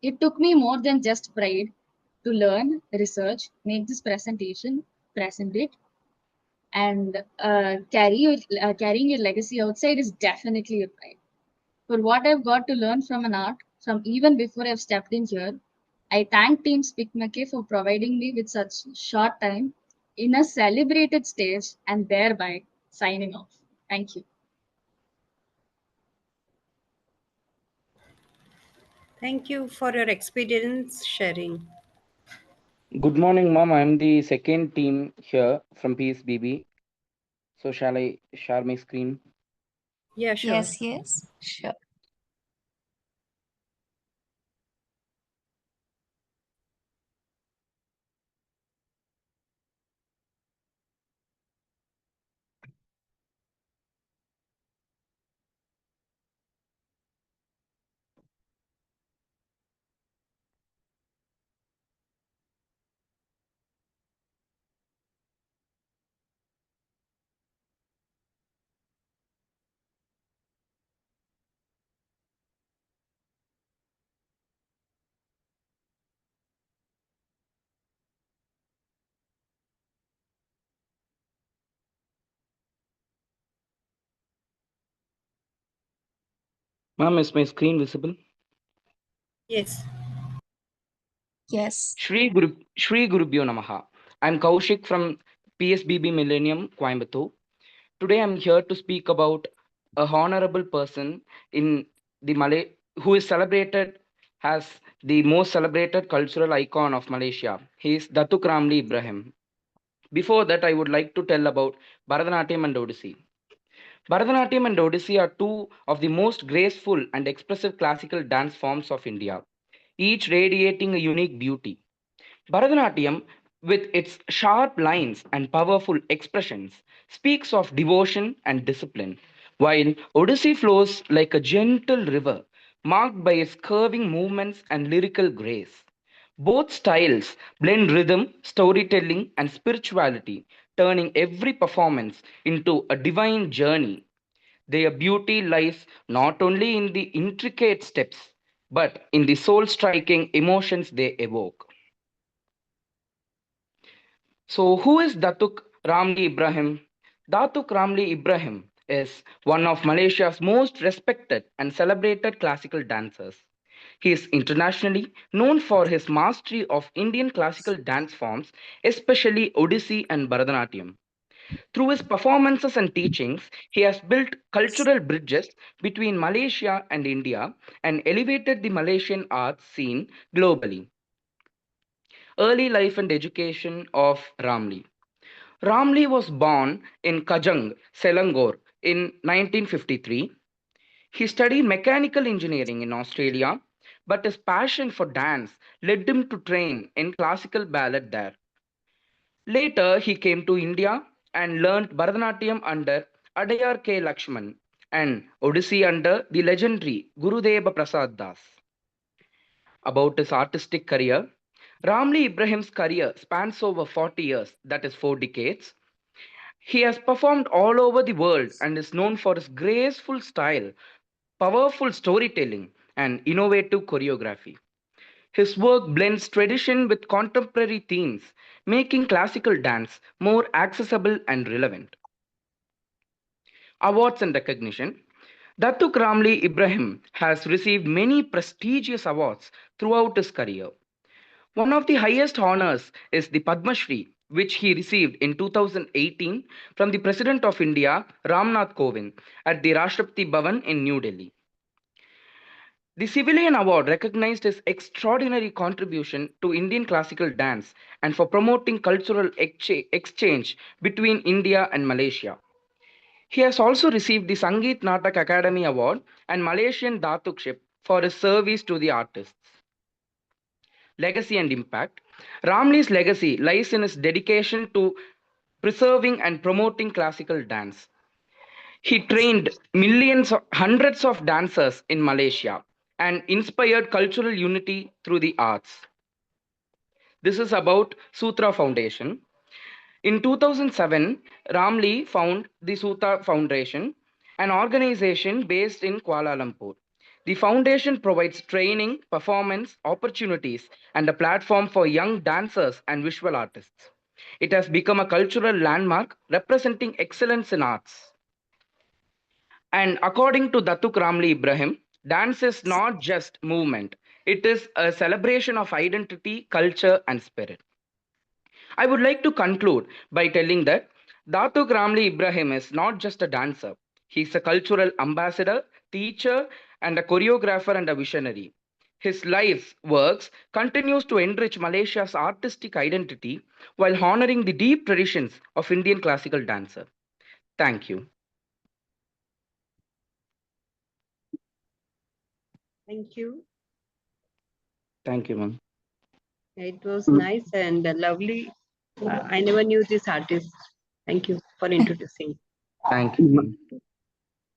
It took me more than just pride to learn, research, make this presentation, present it, and carrying your legacy outside is definitely a pride. For what I've got to learn from an art from even before I've stepped in here, I thank Team Speakmake for providing me with such short time in a celebrated stage and thereby signing off. Thank you. Thank you for your experience sharing. Good morning, mom. I'm the second team here from PSBB. So shall I share my screen? Yeah, sure. Yes, sure. Ma'am, is my screen visible? Yes. Yes. Shri Gurubhyo Namaha. I'm Kaushik from PSBB Millennium, Coimbatore. Today I'm here to speak about a honorable person in the Malay who is celebrated as the most celebrated cultural icon of Malaysia. He is Datuk Ramli Ibrahim. Before that, I would like to tell about Bharatanatyam and Odissi. Bharatanatyam and Odissi are two of the most graceful and expressive classical dance forms of India, each radiating a unique beauty. Bharatanatyam, with its sharp lines and powerful expressions, speaks of devotion and discipline, while Odissi flows like a gentle river, marked by its curving movements and lyrical grace. Both styles blend rhythm, storytelling, and spirituality, turning every performance into a divine journey. Their beauty lies not only in the intricate steps, but in the soul striking emotions they evoke. So, who is Datuk Ramli Ibrahim? Datuk Ramli Ibrahim is one of Malaysia's most respected and celebrated classical dancers. He is internationally known for his mastery of Indian classical dance forms, especially Odissi and Bharatanatyam. Through his performances and teachings, he has built cultural bridges between Malaysia and India and elevated the Malaysian arts scene globally. Early life and education of Ramli. Ramli was born in Kajang, Selangor in 1953. He studied mechanical engineering in Australia, but his passion for dance led him to train in classical ballet there. Later, he came to India and learned Bharatanatyam under Adayar K. Lakshman and Odissi under the legendary Gurudeva Prasad Das. About his artistic career, Ramli Ibrahim's career spans over 40 years, that is 4 decades. He has performed all over the world and is known for his graceful style, powerful storytelling, and innovative choreography. His work blends tradition with contemporary themes, making classical dance more accessible and relevant. Awards and recognition. Datuk Ramli Ibrahim has received many prestigious awards throughout his career. One of the highest honors is the Padma Shri, which he received in 2018 from the President of India, Ramnath Kovind, at the Rashtrapati Bhavan in New Delhi. The Civilian Award recognized his extraordinary contribution to Indian classical dance and for promoting cultural exchange between India and Malaysia. He has also received the Sangeet Natak Academy Award and Malaysian Datukship for his service to the artists. Legacy and impact. Ramli's legacy lies in his dedication to preserving and promoting classical dance. He trained hundreds of dancers in Malaysia and inspired cultural unity through the arts. This is about Sutra Foundation. In 2007, Ramli founded the Sutra Foundation, an organization based in Kuala Lumpur. The foundation provides training, performance, opportunities, and a platform for young dancers and visual artists. It has become a cultural landmark representing excellence in arts. And according to Datuk Ramli Ibrahim, dance is not just movement, it is a celebration of identity, culture, and spirit. I would like to conclude by telling that Datuk Ramli Ibrahim is not just a dancer, he's a cultural ambassador, teacher, and a choreographer and a visionary. His life's works continues to enrich Malaysia's artistic identity while honoring the deep traditions of Indian classical dancer. Thank you. Thank you. Thank you, ma'am. It was nice and lovely. I never knew this artist. Thank you for introducing. Thank you.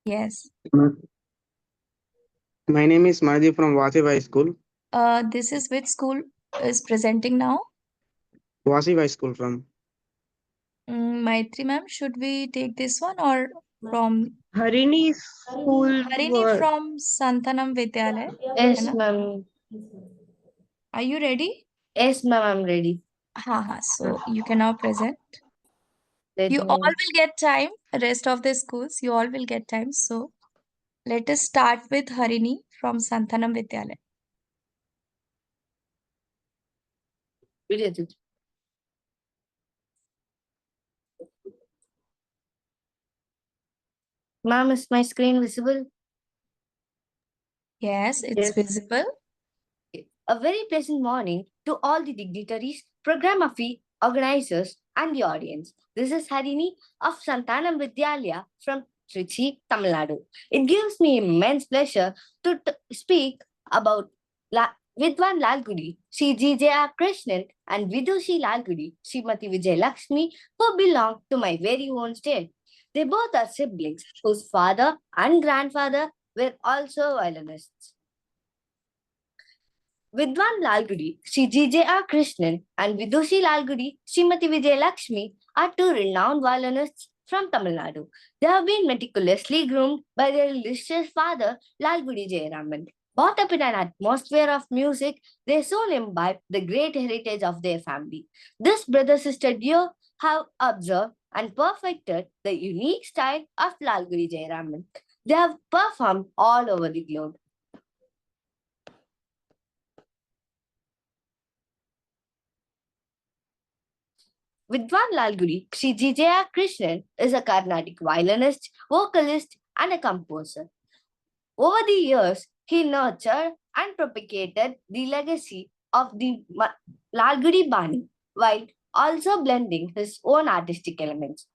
Yes. My name is Mahdi from Wasif High School. This is which school is presenting now? Wasif High School from. Maitri ma'am, should we take this one or from Harini school? Harini from Santanam Vidyalaya? Yes, है ना? ma'am. Are you ready? Yes, ma'am, I'm ready. So you can now present. Let You me- all will get time. Rest of the schools, you all will get time. So let us start with Harini from Santanam Vidyalaya. Video. Ma'am, is my screen visible? Yes, it's visible. A very pleasant morning to all the dignitaries, program organizers, and the audience. This is Harini of Santanam Vidyalaya from Trichy, Tamil Nadu. It gives me immense pleasure to speak about Vidwan Lalgudi, Sri G.J.R. Krishnan, and Vidushi Lalgudi, Srimati Vijay Lakshmi, who belong to my very own state. They both are siblings whose father and grandfather were also violinists. Vidwan Lalgudi, Sri G.J.R. Krishnan, and Vidushi Lalgudi, Srimati Vijay Lakshmi are two renowned violinists from Tamil Nadu. They have been meticulously groomed by their illustrious father, Lalgudi Jayaraman. Brought up in an atmosphere of music, they soon imbibed the great heritage of their family. This brother-sister duo have observed and perfected the unique style of Lalgudi Jayaraman. They have performed all over the globe. Vidwan Lalgudi, Sri G.J.R. Krishnan, is a Carnatic violinist, vocalist, and a composer. Over the years, he nurtured and propagated the legacy of the Lalgudi Bani while also blending his own artistic elements.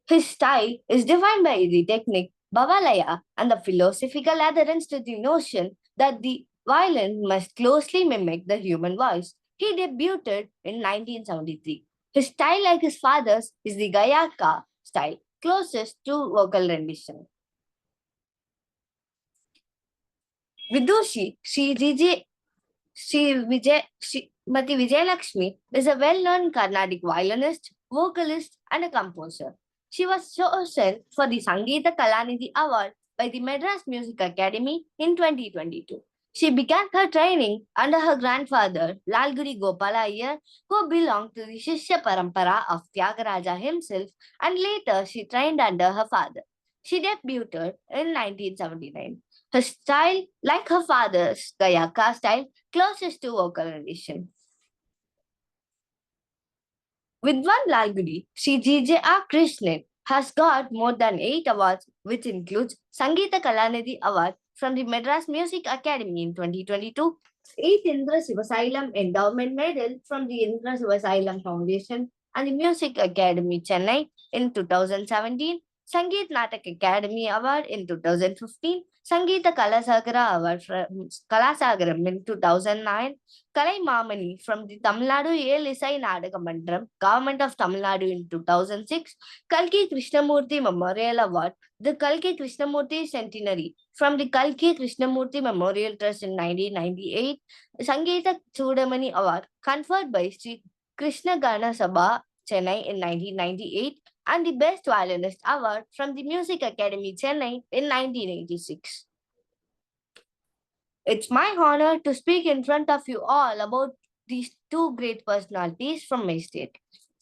His style is defined by the technique Bhavalaya and the philosophical adherence to the notion that the violin must closely mimic the human voice. He debuted in 1973. His style, like his father's, is the Gayaka style, closest to vocal rendition. Vidushi, Srimati Vijay Lakshmi is a well-known Carnatic violinist, vocalist, and a composer. She was chosen for the Sangeeta Kalanidhi Award by the Madras Music Academy in 2022. She began her training under her grandfather, Lalgudi Gopala Iyer, who belonged to the Shishya Parampara of Tyagaraja himself, and later she trained under her father. She debuted in 1979. Her style, like her father's Gayaka style, closest to vocal rendition. Vidwan Lalgudi, Sri G.J.R. Krishnan, has got more than 8 awards, which includes Sangeeta Kalanidhi Award from the Madras Music Academy in 2022, 8th Indra Sivasailam Endowment Medal from the Indra Sivasailam Foundation and the Music Academy Chennai in 2017, Sangeet Natak Academy Award in 2015, Sangeeta Kalasagara Award from Kalasagaram in 2009, Kalai Mamani from the Tamil Nadu Elisai Nadaka Mandram, Government of Tamil Nadu in 2006, Kalki Krishnamurti Memorial Award, the Kalki Krishnamurti Centenary from the Kalki Krishnamurti Memorial Trust in 1998, Sangeeta Chudamani Award conferred by Sri Krishna Gana Sabha, Chennai in 1998, and the Best Violinist Award from the Music Academy Chennai in 1986. It's my honor to speak in front of you all about these two great personalities from my state.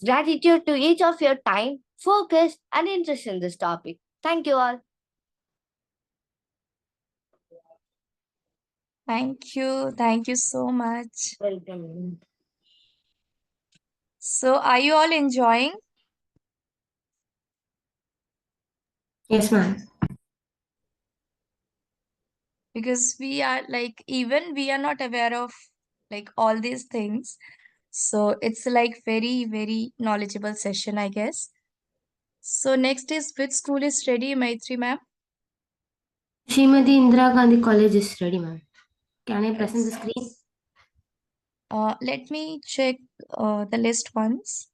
Gratitude to each of your time, focus, and interest in this topic. Thank you all. Thank you. Thank you so much. Welcome. So, are you all enjoying? Yes, ma'am. Because we are like, even we are not aware of like all these things. So, it's like very, very knowledgeable session, I guess. So, next is which school is ready, Maitri ma'am? Srimati Indira Gandhi College is ready, ma'am. Can I present the screen? Let me check the list once.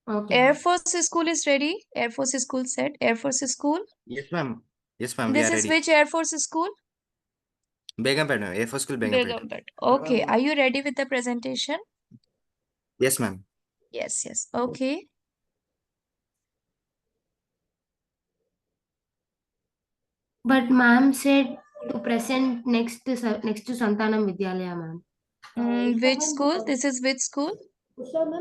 Okay. Air Force School is ready. Air Force School said. Air Force School. Yes, ma'am. Yes, ma'am. We This are is ready. which Air Force School? Begumpet, ma'am. Air Force School, Begumpet. Begumpet. Okay. Are you ready with the presentation? Yes, ma'am. Yes, yes. Okay. But ma'am said to present next to Santanam Vidyalaya, ma'am. Which school? This is which school?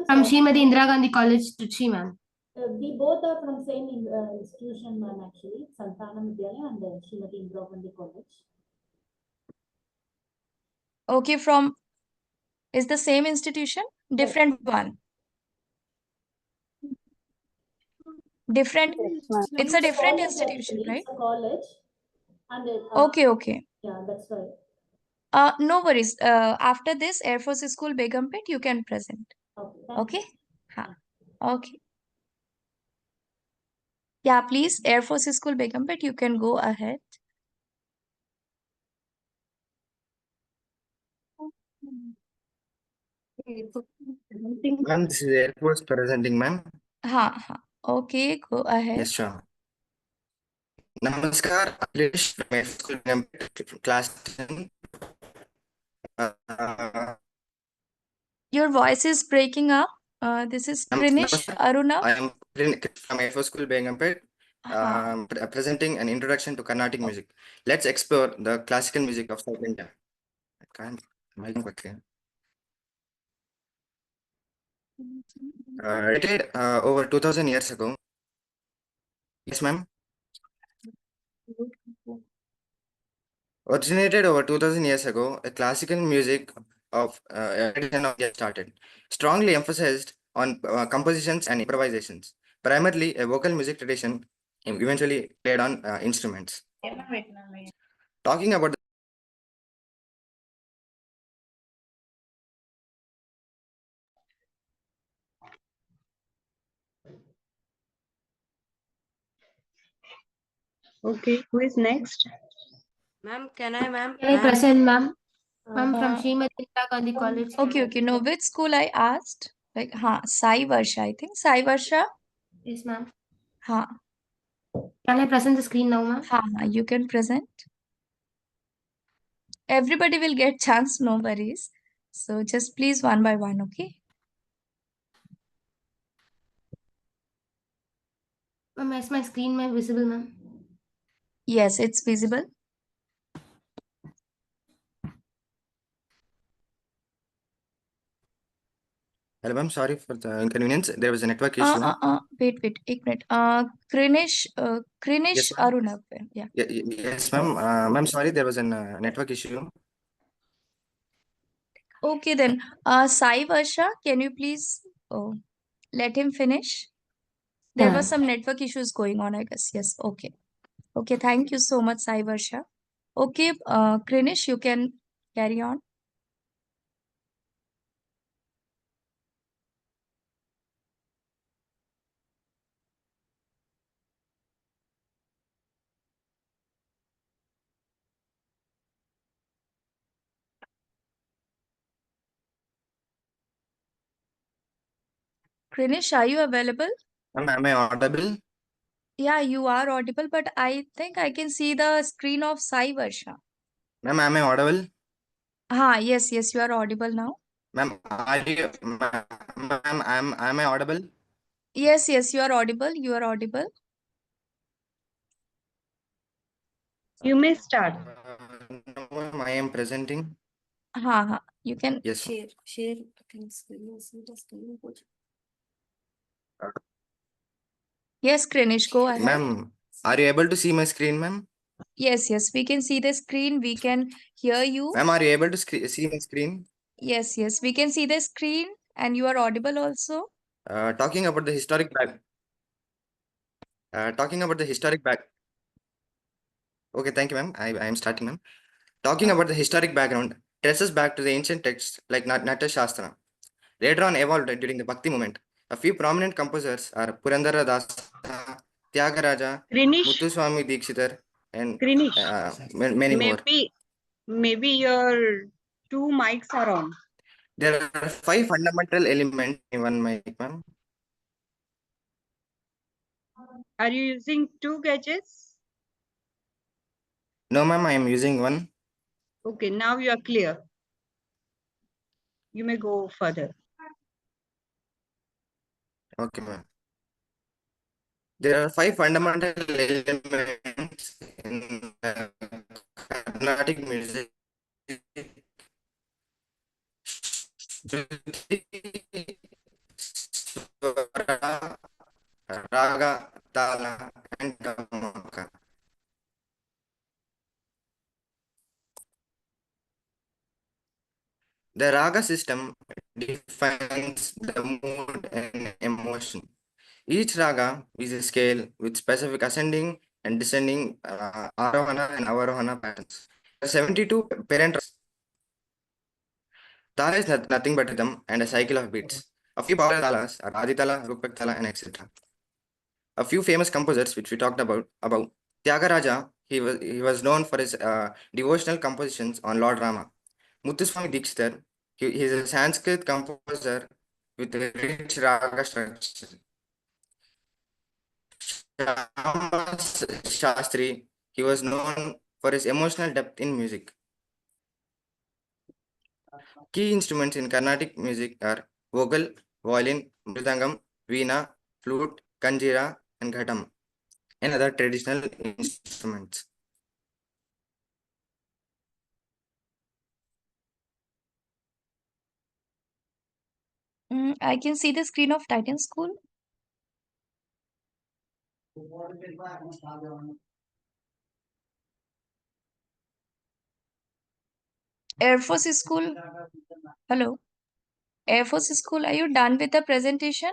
From Srimati Indira Gandhi College, Trichy, ma'am. We both are from same institution, ma'am, actually. Santanam Vidyalaya and Srimati Indira Gandhi College. Okay, from is the same institution? Different one. Different. It's a different institution, right? It's a college. And Okay, okay. yeah, that's right. No worries. After this Air Force School Begumpet, you can present. Okay? Ha. Okay. Yeah, please. Air Force School Begumpet, you can go ahead. Ma'am, this is Air Force presenting, ma'am. Ha, ha. Okay, go ahead. Yes, sure. Namaskar, Akhilesh from Air Force School, Begumpet, class 10. Your voice is breaking up. This is Krinish Namaskar. Aruna. I am from Air Force School, Begumpet, Ha. presenting an introduction to Carnatic music. Let's explore the classical music of South India. I can't. Okay. Dated over 2000 years ago. Yes, ma'am. Originated over 2000 years ago, a classical music of tradition of India started, strongly emphasized on compositions and improvisations, primarily a vocal music tradition, eventually played on instruments. Talking about Okay, who is next? Ma'am, can I present, ma'am? Ma'am, from Srimati Indira Gandhi College. Okay, okay. No, which school I asked? Like, Sai Varsha, I think. Sai Varsha? Yes, ma'am. Ha. Can I present the screen now, ma'am? Ha, you can present. Everybody will get chance, no worries. So just please one by one, okay? Ma'am, is my screen visible, ma'am? Yes, it's visible. hello, ma'am. Sorry for the inconvenience. There was a network issue. Wait, एक minute. Krinish Yes, ma'am. Aruna. Yeah. Yes, ma'am. Ma'am, sorry, there was a network issue. Okay then. Sai Varsha, can you please let him finish? There was some network issues going on, I guess. Yes. Okay. Okay. Thank you so much, Sai Varsha. Okay, Krinish, you can carry on. Krinish, are you available? Ma'am, am I audible? Yeah, you are audible, but I think I can see the screen of Sai Varsha. Ma'am, am I audible? Yes, yes, you are audible now. Ma'am, am I audible? Yes, yes, you are audible. You are audible. You may start. No, ma'am, I am presenting. You can Yes. share Yes, Krinish, go ahead. Ma'am, are you able to see my screen, ma'am? Yes, yes, we can see the screen. We can hear you. Ma'am, are you able to see my screen? Yes, yes, we can see the screen and you are audible also. Talking about the historic back. Talking about the historic back. Okay, thank you, ma'am. I am starting, ma'am. Talking about the historic background traces back to the ancient texts like Natya Shastra. Later on evolved during the Bhakti movement. A few prominent composers are Purandara Dasa, Tyagaraja, Krinish, Muthuswami Dikshitar, and Krinish, many more. maybe your two mics are on. There are 5 fundamental elements in one mic, ma'am. Are you using two gadgets? No, ma'am, I am using one. Okay, now you are clear. You may go further. Okay, ma'am. There are 5 fundamental elements in Carnatic music. Shruti, Swara, Raga, Tala, and Gamaka. The Raga system defines the mood and emotion. Each raga is a scale with specific ascending and descending arohana and avarohana patterns. There are 72 parent ragas. Tala is nothing but rhythm and a cycle of beats. A few popular talas are Aditala, Rupak Tala, and etc. A few famous composers which we talked about Tyagaraja, he was known for his devotional compositions on Lord Rama. Muthuswami Dikshitar, he is a Sanskrit composer with a rich raga structure. Shastri, he was known for his emotional depth in music. Key instruments in Carnatic music are vocal, violin, mridangam, veena, flute, kanjira, and ghatam, and other traditional instruments. I can see the screen of Titan School. Air Force School. Hello. Air Force School, are you done with the presentation?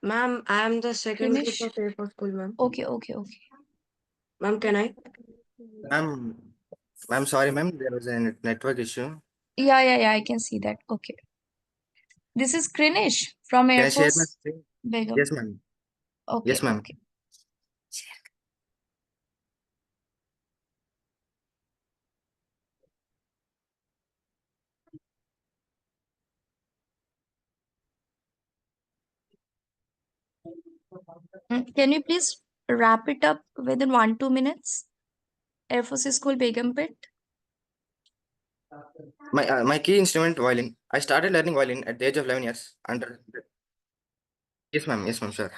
Ma'am, I am the second group Finish. of Air Force School, ma'am. Okay, okay, okay. Ma'am, can I? Ma'am, sorry, ma'am, there was a network issue. Yeah, I can see that. Okay. This is Krinish from Can Air I share my Force screen? Begum. Yes, ma'am. Okay, Yes, ma'am. okay. Can you please wrap it up within 1-2 minutes? Air Force School Begum Pit. My key instrument violin. I started learning violin at the age of 11 years under. Yes, ma'am. Yes, ma'am. Sure.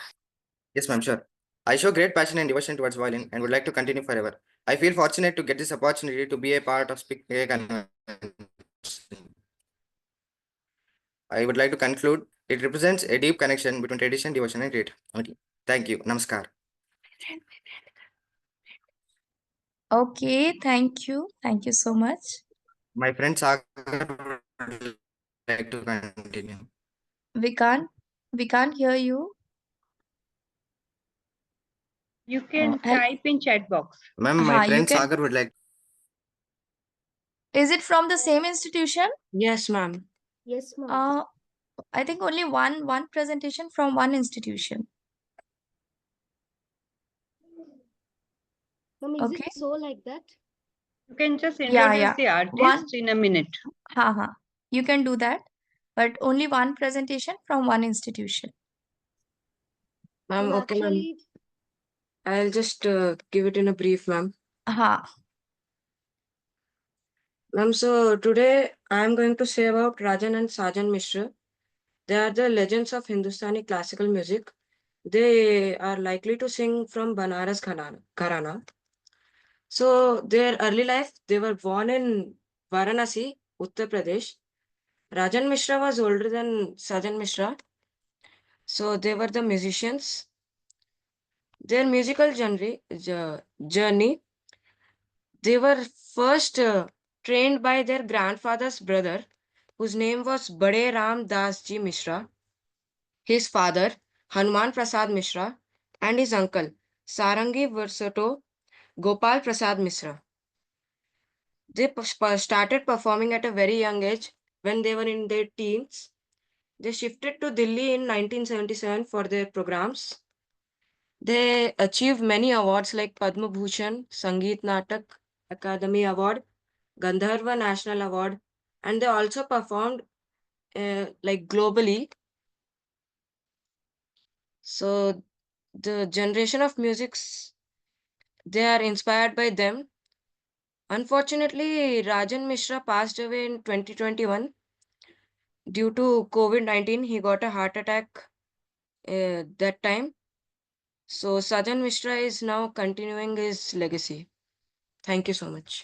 Yes, ma'am. Sure. I show great passion and devotion towards violin and would like to continue forever. I feel fortunate to get this opportunity to be a part of Speak Convention. I would like to conclude. It represents a deep connection between tradition, devotion, and creativity. Thank you. Namaskar. Okay, thank you. Thank you so much. My friend Sagar would like to continue. We can't hear you. You can hel- type in chat box. Ma'am, my you friend can. Sagar would like. Is it from the same institution? Yes, ma'am. Yes, ma'am. I think only one presentation from one institution. Ma'am, is Okay. it so like that? You can just Yeah, introduce the artist One. in a minute. You can do that, but only one presentation from one institution. Ma'am, okay, ma'am. Actually, I'll just give it in a brief, ma'am. Ma'am, so today I'm going to say about Rajan and Sajan Mishra. They are the legends of Hindustani classical music. They are likely to sing from Banaras Gharana. So their early life, they were born in Varanasi, Uttar Pradesh. Rajan Mishra was older than Sajan Mishra. So they were the musicians. Their musical journey, they were first trained by their grandfather's brother, whose name was Bade Ram Das Ji Mishra, his father, Hanuman Prasad Mishra, and his uncle, Sarangi Versato Gopal Prasad Mishra. They started performing at a very young age when they were in their teens. They shifted to Delhi in 1977 for their programs. They achieved many awards like Padma Bhushan, Sangeet Natak Academy Award, Gandharva National Award, and they also performed like globally. So the generation of musics, they are inspired by them. Unfortunately, Rajan Mishra passed away in 2021 due to COVID-19. He got a heart attack that time. So Sajan Mishra is now continuing his legacy. Thank you so much.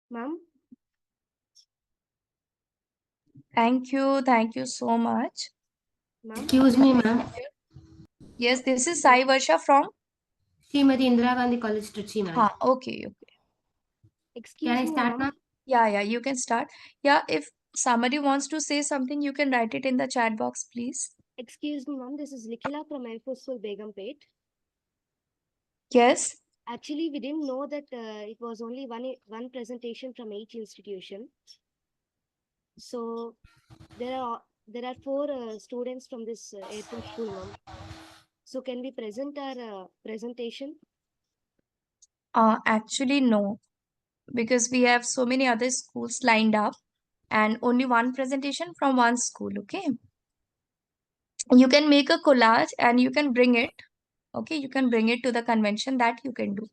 ma'am, Thank you so much. ma'am. Excuse me, ma'am. Yes, this is Sai Varsha from. Srimati Indira Gandhi College, Trichy, ma'am. Okay. Excuse Can I me, start, ma'am. ma'am? Yeah, you can start. Yeah, if somebody wants to say something, you can write it in the chat box, please. Excuse me, ma'am. This is Likila from El Fusul Begumpet. Yes. Actually, we didn't know that it was only one presentation from each institution. So there are four students from this airport school, ma'am. So can we present our presentation? Actually, no, because we have so many other schools lined up and only one presentation from one school, okay? You can make a collage and you can bring it, okay? You can bring it to the convention, that you can do.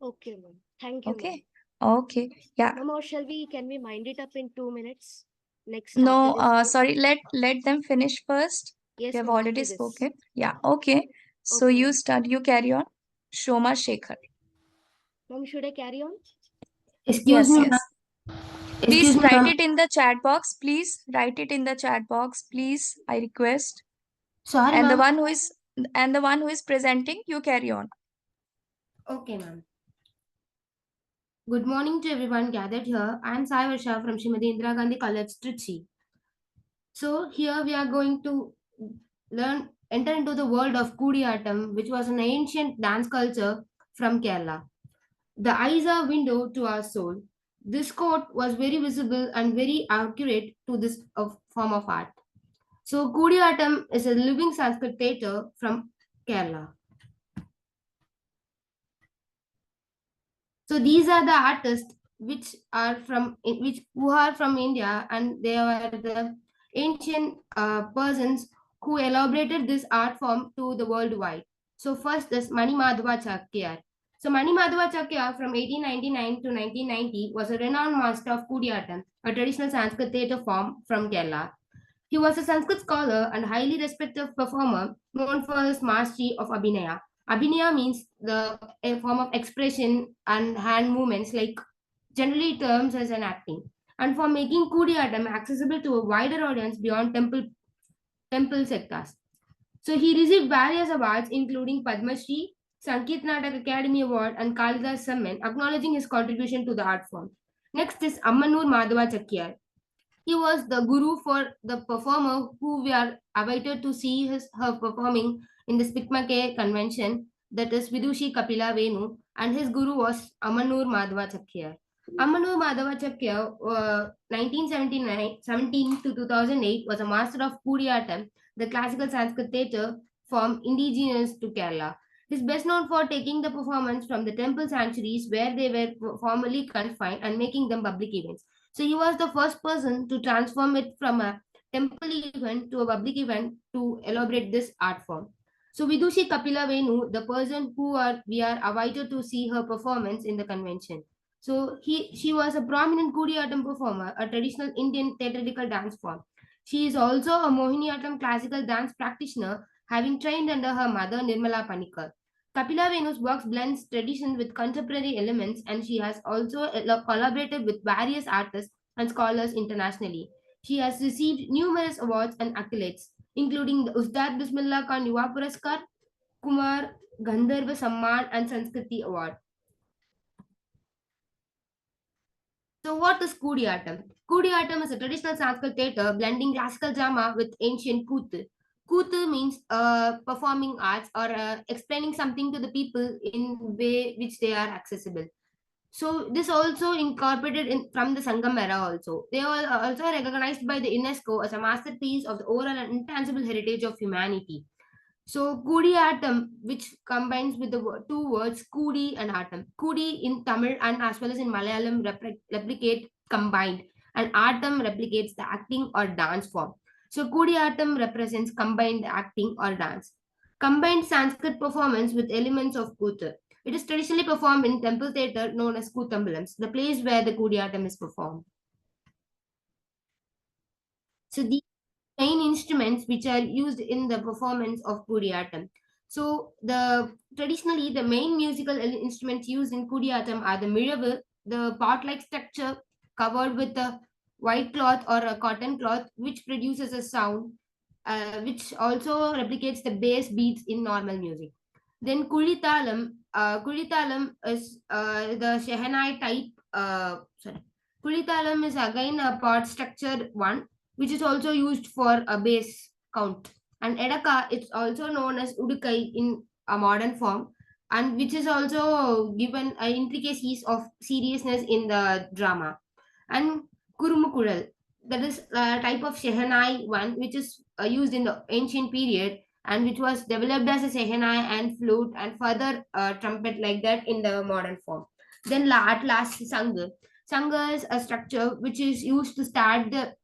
Okay, ma'am. Thank you, ma'am. Okay, yeah. Ma'am, or can we mind it up in 2 minutes? Next No, after this. sorry, let them finish first. Yes, We have ma'am, already after this. spoken. Yeah, okay. So Okay, you ma'am. start, you carry on. Shoma Shekhar. Ma'am, should I carry on? Excuse me, ma'am. Please Excuse me, write ma'am. it in the chat box. Please write it in the chat box. Please, I request. Sorry, And the ma'am. one who is presenting, you carry on. Okay, ma'am. Good morning to everyone gathered here. I am Sai Varsha from Srimati Indira Gandhi College, Trichy. So here we are going to enter into the world of Kudiyatam, which was an ancient dance culture from Kerala. The eyes are window to our soul. This quote was very visible and very accurate to this form of art. So Kudiyatam is a living Sanskrit theatre from Kerala. So these are the artists which are from who are from India, and they were the ancient persons who elaborated this art form to the worldwide. So first is Mani Madhava Chakyar. So Mani Madhava Chakyar from 1899 to 1990 was a renowned master of Kudiyattam, a traditional Sanskrit theatre form from Kerala. He was a Sanskrit scholar and highly respected performer known for his mastery of Abhinaya. Abhinaya means a form of expression and hand movements, like generally terms as an acting, and for making Kudiyattam accessible to a wider audience beyond temple sectors. So he received various awards including Padma Shri, Sankeet Natak Academy Award, and Kalidas Samman, acknowledging his contribution to the art form. Next is Ammanur Madhava Chakyar. He was the guru for the performer who we are awaited to see her performing in the Spikmake convention, that is Vidushi Kapila Venu, and his guru was Amanur Madhava Chakyar. Amanur Madhava Chakyar, 1917 to 2008, was a master of Kudiyattam, the classical Sanskrit theatre form indigenous to Kerala. He is best known for taking the performance from the temple sanctuaries where they were formerly confined and making them public events. So he was the first person to transform it from a temple event to a public event to elaborate this art form. So Vidushi Kapila Venu, the person we are invited to see her performance in the convention. So she was a prominent Kudiyattam performer, a traditional Indian theatrical dance form. She is also a Mohiniyattam classical dance practitioner, having trained under her mother Nirmala Panikar. Kapila Venu's works blends tradition with contemporary elements, and she has also collaborated with various artists and scholars internationally. She has received numerous awards and accolades, including the Ustad Bismillah Khan Yuva Puraskar, Kumar Gandharva Samman, and Sanskriti Award. So, what is Kudiyattam? Kudiyattam is a traditional Sanskrit theatre blending classical drama with ancient Kuthu. Kuthu means performing arts or explaining something to the people in way which they are accessible. So this also incorporated in from the Sangam era also. They are also recognized by the UNESCO as a masterpiece of the oral and intangible heritage of humanity. So Kudiyattam, which combines with the two words Kudi and Atam. Kudi in Tamil and as well as in Malayalam replicate combined, and Atam replicates the acting or dance form. So Kudiyattam represents combined acting or dance. Combined Sanskrit performance with elements of Kuthu. It is traditionally performed in temple theatre known as Kuthambalams, the place where the Kudiyattam is performed. So these main instruments which are used in the performance of Kudiyattam. So traditionally the main musical instruments used in Kudiyattam are the miravu, the pot-like structure covered with a white cloth or a cotton cloth, which produces a sound, which also replicates the bass beats in normal music. Then Kulitalam is the Shehanai type. Kulitalam is again a pot structured one, which is also used for a bass count. And Edaka, it's also known as Udukai in a modern form, and which is also given intricacies of seriousness in the drama. And Kurumukural, that is a type of Shehanai one, which is used in the ancient period and which was developed as a Shehanai and flute and further trumpet like that in the modern form. Then at last, Sangha. Sangha is a structure which is used to start the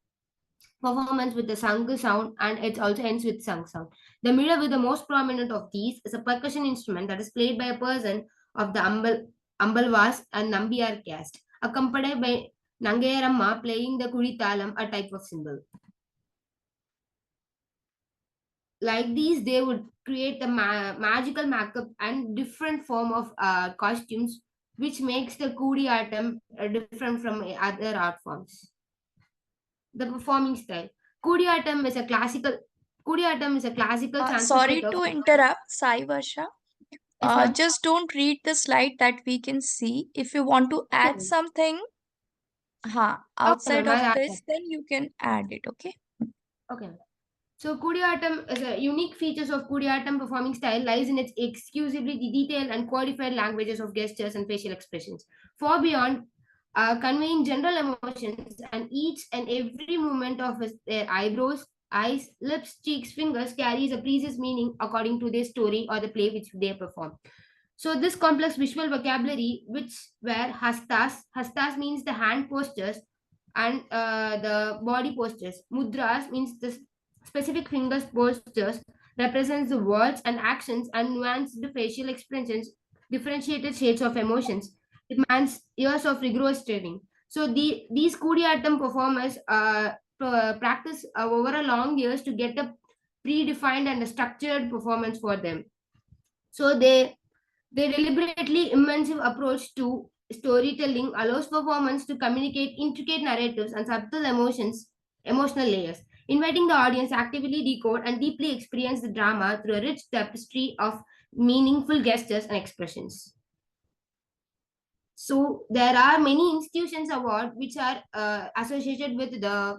performance with the Sangha sound, and it also ends with Sang sound. The miravu, the most prominent of these, is a percussion instrument that is played by a person of the Ambalvas and Nambiyar caste, accompanied by Nangayaramma playing the Kuritalam, a type of cymbal. Like these, they would create a magical makeup and different form of costumes, which makes the Kudiyattam different from other art forms. The performing style. Kudiyattam is a classical. Kudiyattam is a classical Sanskrit Sorry theatre to form. interrupt, Sai Varsha. Yes, ma'am. Just don't read the slide that we can see. If you want to add ma'am. something Okay, outside ma'am, of I'll add this, that. then you can add it, okay? Okay. So Kudiyattam is a unique features of Kudiyattam performing style lies in its exclusively detailed and codified languages of gestures and facial expressions. Far beyond conveying general emotions, and each and every movement of their eyebrows, eyes, lips, cheeks, fingers carries a precise meaning according to their story or the play which they perform. So this complex visual vocabulary, which were hastas means the hand postures and the body postures. Mudras means the specific fingers postures represents the words and actions and nuanced facial expressions, differentiated shades of emotions. It demands years of rigorous training. So these Kudiyattam performers practice over a long years to get a predefined and a structured performance for them. So their deliberately immersive approach to storytelling allows performance to communicate intricate narratives and subtle emotional layers, inviting the audience to actively decode and deeply experience the drama through a rich tapestry of meaningful gestures and expressions. So there are many institutions award which are associated with the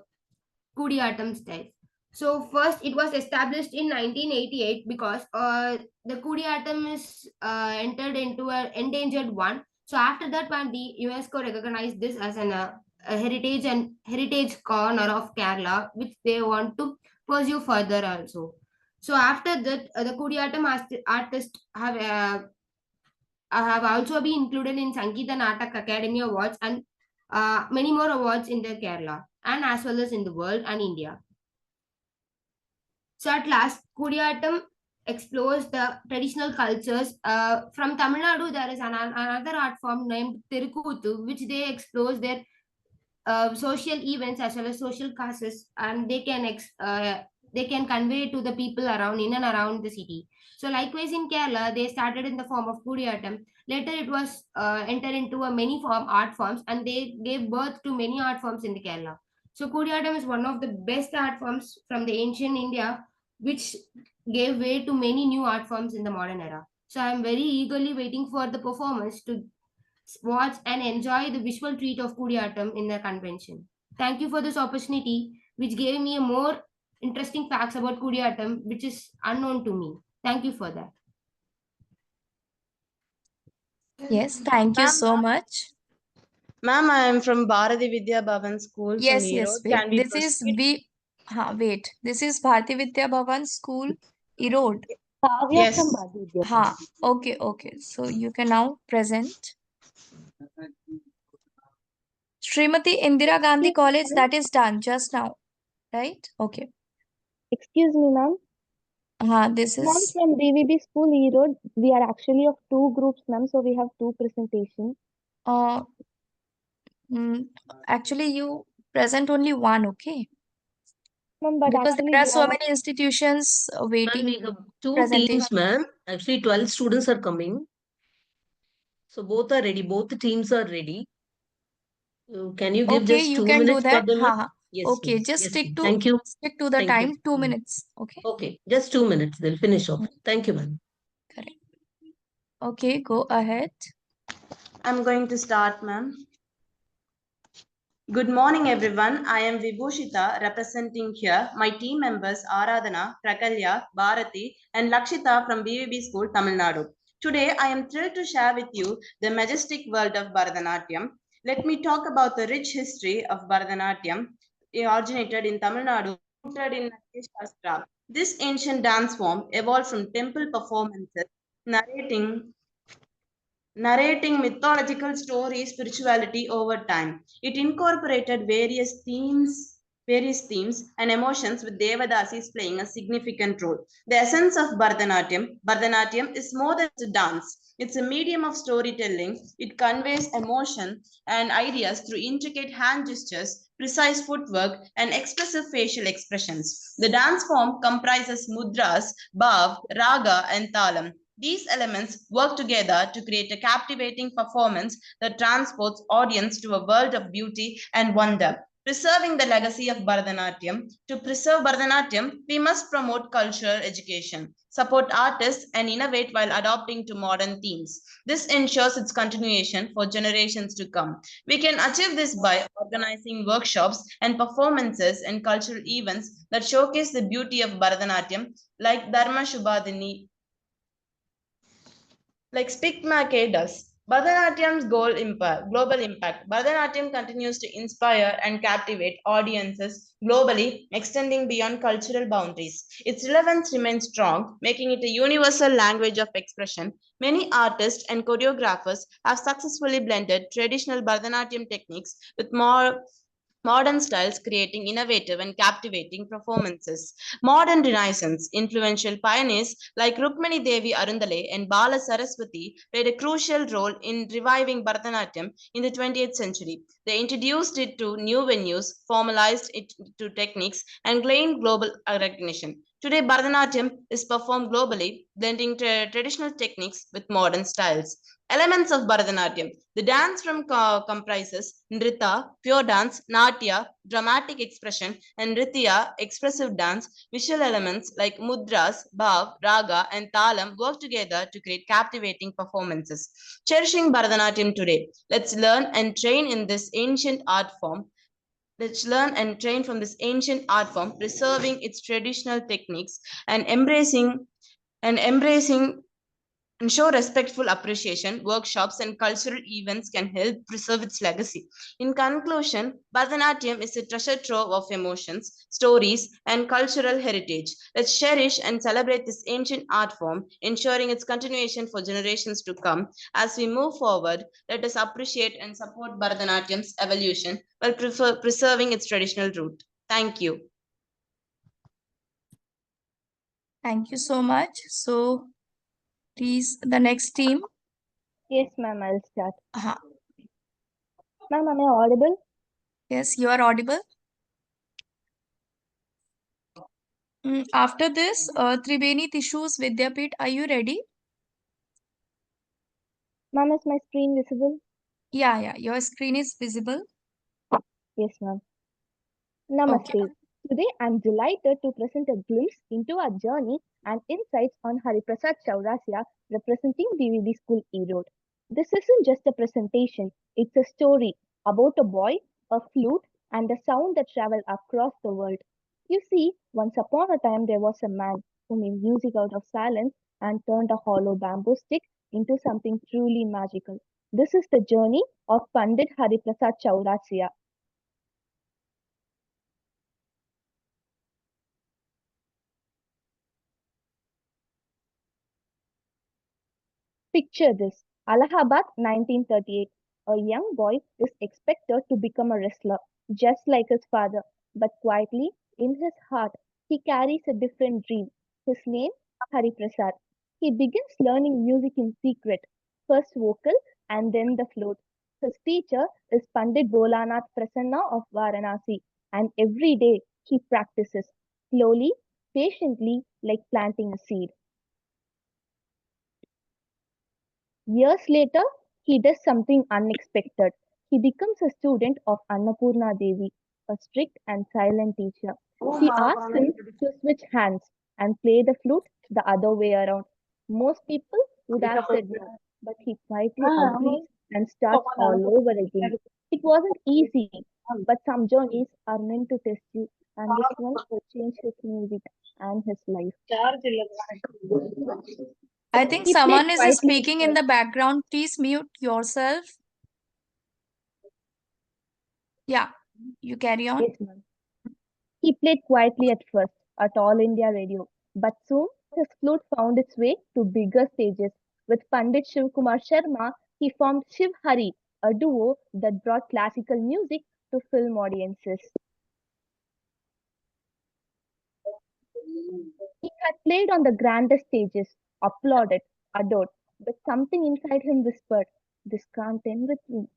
Kudiyattam style. So first, it was established in 1988 because the Kudiyattam is entered into an endangered one. So after that one, the UNESCO recognized this as a heritage corner of Kerala, which they want to pursue further also. So after that, the Kudiyattam artists have also been included in Sangeeta Natak Academy Awards and many more awards in the Kerala and as well as in the world and India. So at last, Kudiyattam explores the traditional cultures. From Tamil Nadu, there is another art form named Tirukuthu, which they explores their social events as well as social causes, and they can convey to the people around in and around the city. So likewise in Kerala, they started in the form of Kudiyattam. Later, it was entered into a many form art forms, and they gave birth to many art forms in the Kerala. So Kudiyattam is one of the best art forms from the ancient India, which gave way to many new art forms in the modern era. So I am very eagerly waiting for the performance to watch and enjoy the visual treat of Kudiyattam in the convention. Thank you for this opportunity, which gave me a more interesting facts about Kudiyattam, which is unknown to me. Thank you for that. Yes, thank you so much. Ma'am, I am from Bharati Vidya Bhavan School from Yes, Erode. wait. Can we This is proceed? wait. This is Bharati Vidya Bhavan School, Erode. Kavya from Yes. Bharati Vidya. Okay. So you can now present. Srimati Indira Gandhi College, that is done just now, right? Okay. Excuse me, ma'am. This Ma'am, is from BVB School Erode, we are actually of two groups, ma'am, so we have two presentations. uh actually you present only one, okay? Ma'am, but Because actually there are we so are many institutions Ma'am, waiting we have two presentation. teams, ma'am. Actually, 12 students are coming. So both are ready. Both teams are ready. Can you give Okay, just you 2 can do minutes for that. them, ma'am? Yes, Okay, ma'am. just Yes, ma'am. Thank you. stick to the Thank you. time, 2 minutes. Okay. Okay, just 2 minutes. They'll finish off. Thank you, ma'am. Correct. Okay, go ahead. I'm going to start, ma'am. Good morning, everyone. I am Vibhushita representing here my team members Aradhana, Prakalya, Bharati, and Lakshita from BVB School, Tamil Nadu. Today, I am thrilled to share with you the majestic world of Bharatanatyam. Let me talk about the rich history of Bharatanatyam. It originated in Tamil Nadu, rooted in Shastra. This ancient dance form evolved from temple performances, narrating mythological stories, spirituality over time. It incorporated various themes and emotions with Devadasis playing a significant role. The essence of Bharatanatyam is more than a dance. It's a medium of storytelling. It conveys emotion and ideas through intricate hand gestures, precise footwork, and expressive facial expressions. The dance form comprises mudras, bhav, raga, and talam. These elements work together to create a captivating performance that transports audience to a world of beauty and wonder. Preserving the legacy of Bharatanatyam. To preserve Bharatanatyam, we must promote cultural education, support artists, and innovate while adopting to modern themes. This ensures its continuation for generations to come. We can achieve this by organizing workshops and performances and cultural events that showcase the beauty of Bharatanatyam, like Dharma Shubhadini, like Speak Make does. Bharatanatyam's global impact. Bharatanatyam continues to inspire and captivate audiences globally, extending beyond cultural boundaries. Its relevance remains strong, making it a universal language of expression. Many artists and choreographers have successfully blended traditional Bharatanatyam techniques with more modern styles, creating innovative and captivating performances. Modern Renaissance influential pioneers like Rukmani Devi Arundale and Bala Saraswati played a crucial role in reviving Bharatanatyam in the 20th century. They introduced it to new venues, formalized it to techniques, and gained global recognition. Today, Bharatanatyam is performed globally, blending traditional techniques with modern styles. Elements of Bharatanatyam. The dance from comprises Nrita, pure dance, Natya, dramatic expression, and Nritya, expressive dance. Visual elements like mudras, bhav, raga, and talam work together to create captivating performances. Cherishing Bharatanatyam today. Let's learn and train in this ancient art form. Let's learn and train from this ancient art form, preserving its traditional techniques and embracing and show respectful appreciation. Workshops and cultural events can help preserve its legacy. In conclusion, Bharatanatyam is a treasure trove of emotions, stories, and cultural heritage. Let's cherish and celebrate this ancient art form, ensuring its continuation for generations to come. As we move forward, let us appreciate and support Bharatanatyam's evolution while preserving its traditional root. Thank you. Thank you so much. So, please, the next team. Yes, ma'am, I'll start. Uh-huh. Ma'am, am I audible? Yes, you are audible. After this, Tribeni Tissues Vidyapit, are you ready? Ma'am, is my screen visible? Yeah, your screen is visible. Yes, ma'am. Namaste. Today, I'm delighted to present a glimpse into our journey and insights on Hariprasad Chaurasia representing DVD School Erode. This isn't just a presentation, it's a story about a boy, a flute, and a sound that traveled across the world. You see, once upon a time there was a man who made music out of silence and turned a hollow bamboo stick into something truly magical. This is the journey of Pandit Hariprasad Chaurasia. Picture this: Allahabad, 1938. A young boy is expected to become a wrestler, just like his father. But quietly, in his heart, he carries a different dream. His name, Hari Prasad. He begins learning music in secret, first vocal and then the flute. His teacher is Pandit Bolanath Prasanna of Varanasi, and every day he practices, slowly, patiently, like planting a seed. Years later, he does something unexpected. He becomes a student of Annapurna Devi, a strict and silent teacher. She asks him to switch hands and play the flute the other way around. Most people would have said no, but he quietly agrees and starts all over again. It wasn't easy, but some journeys are meant to test you, and this one will change his music and his life. I think He played someone is quietly at speaking in first. the background. Please mute yourself. Yeah, you carry on. Yes, ma'am. He played quietly at first at All India Radio, but soon his flute found its way to bigger stages. With Pandit Shiv Kumar Sharma, he formed Shiv Hari, a duo that brought classical music to film audiences. He had played on the grandest stages, applauded, adored, but something inside him whispered, "This can't end with me."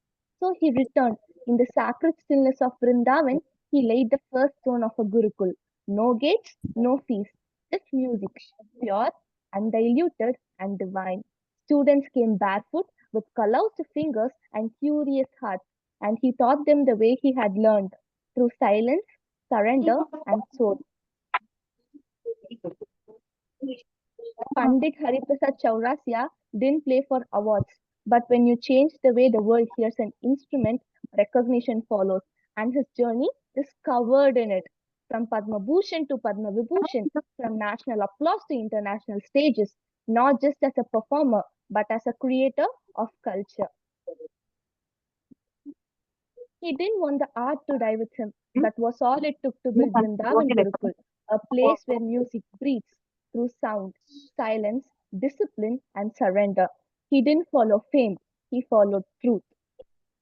So he returned. In the sacred stillness of Vrindavan, he laid the first stone of a Gurukul. No gates, no fees, just music, pure, undiluted, and divine. Students came barefoot with calloused fingers and curious hearts, and he taught them the way he had learned through silence, surrender, and soul. Pandit Hariprasad Chaurasia didn't play for awards, but when you change the way the world hears an instrument, recognition follows, and his journey is covered in it. From Padma Bhushan to Padma Vibhushan, from national applause to international stages, not just as a performer, but as a creator of culture. He didn't want the art to die with him. That was all it took to build Vrindavan Gurukul, a place where music breathes through sound, silence, discipline, and surrender. He didn't follow fame, he followed truth.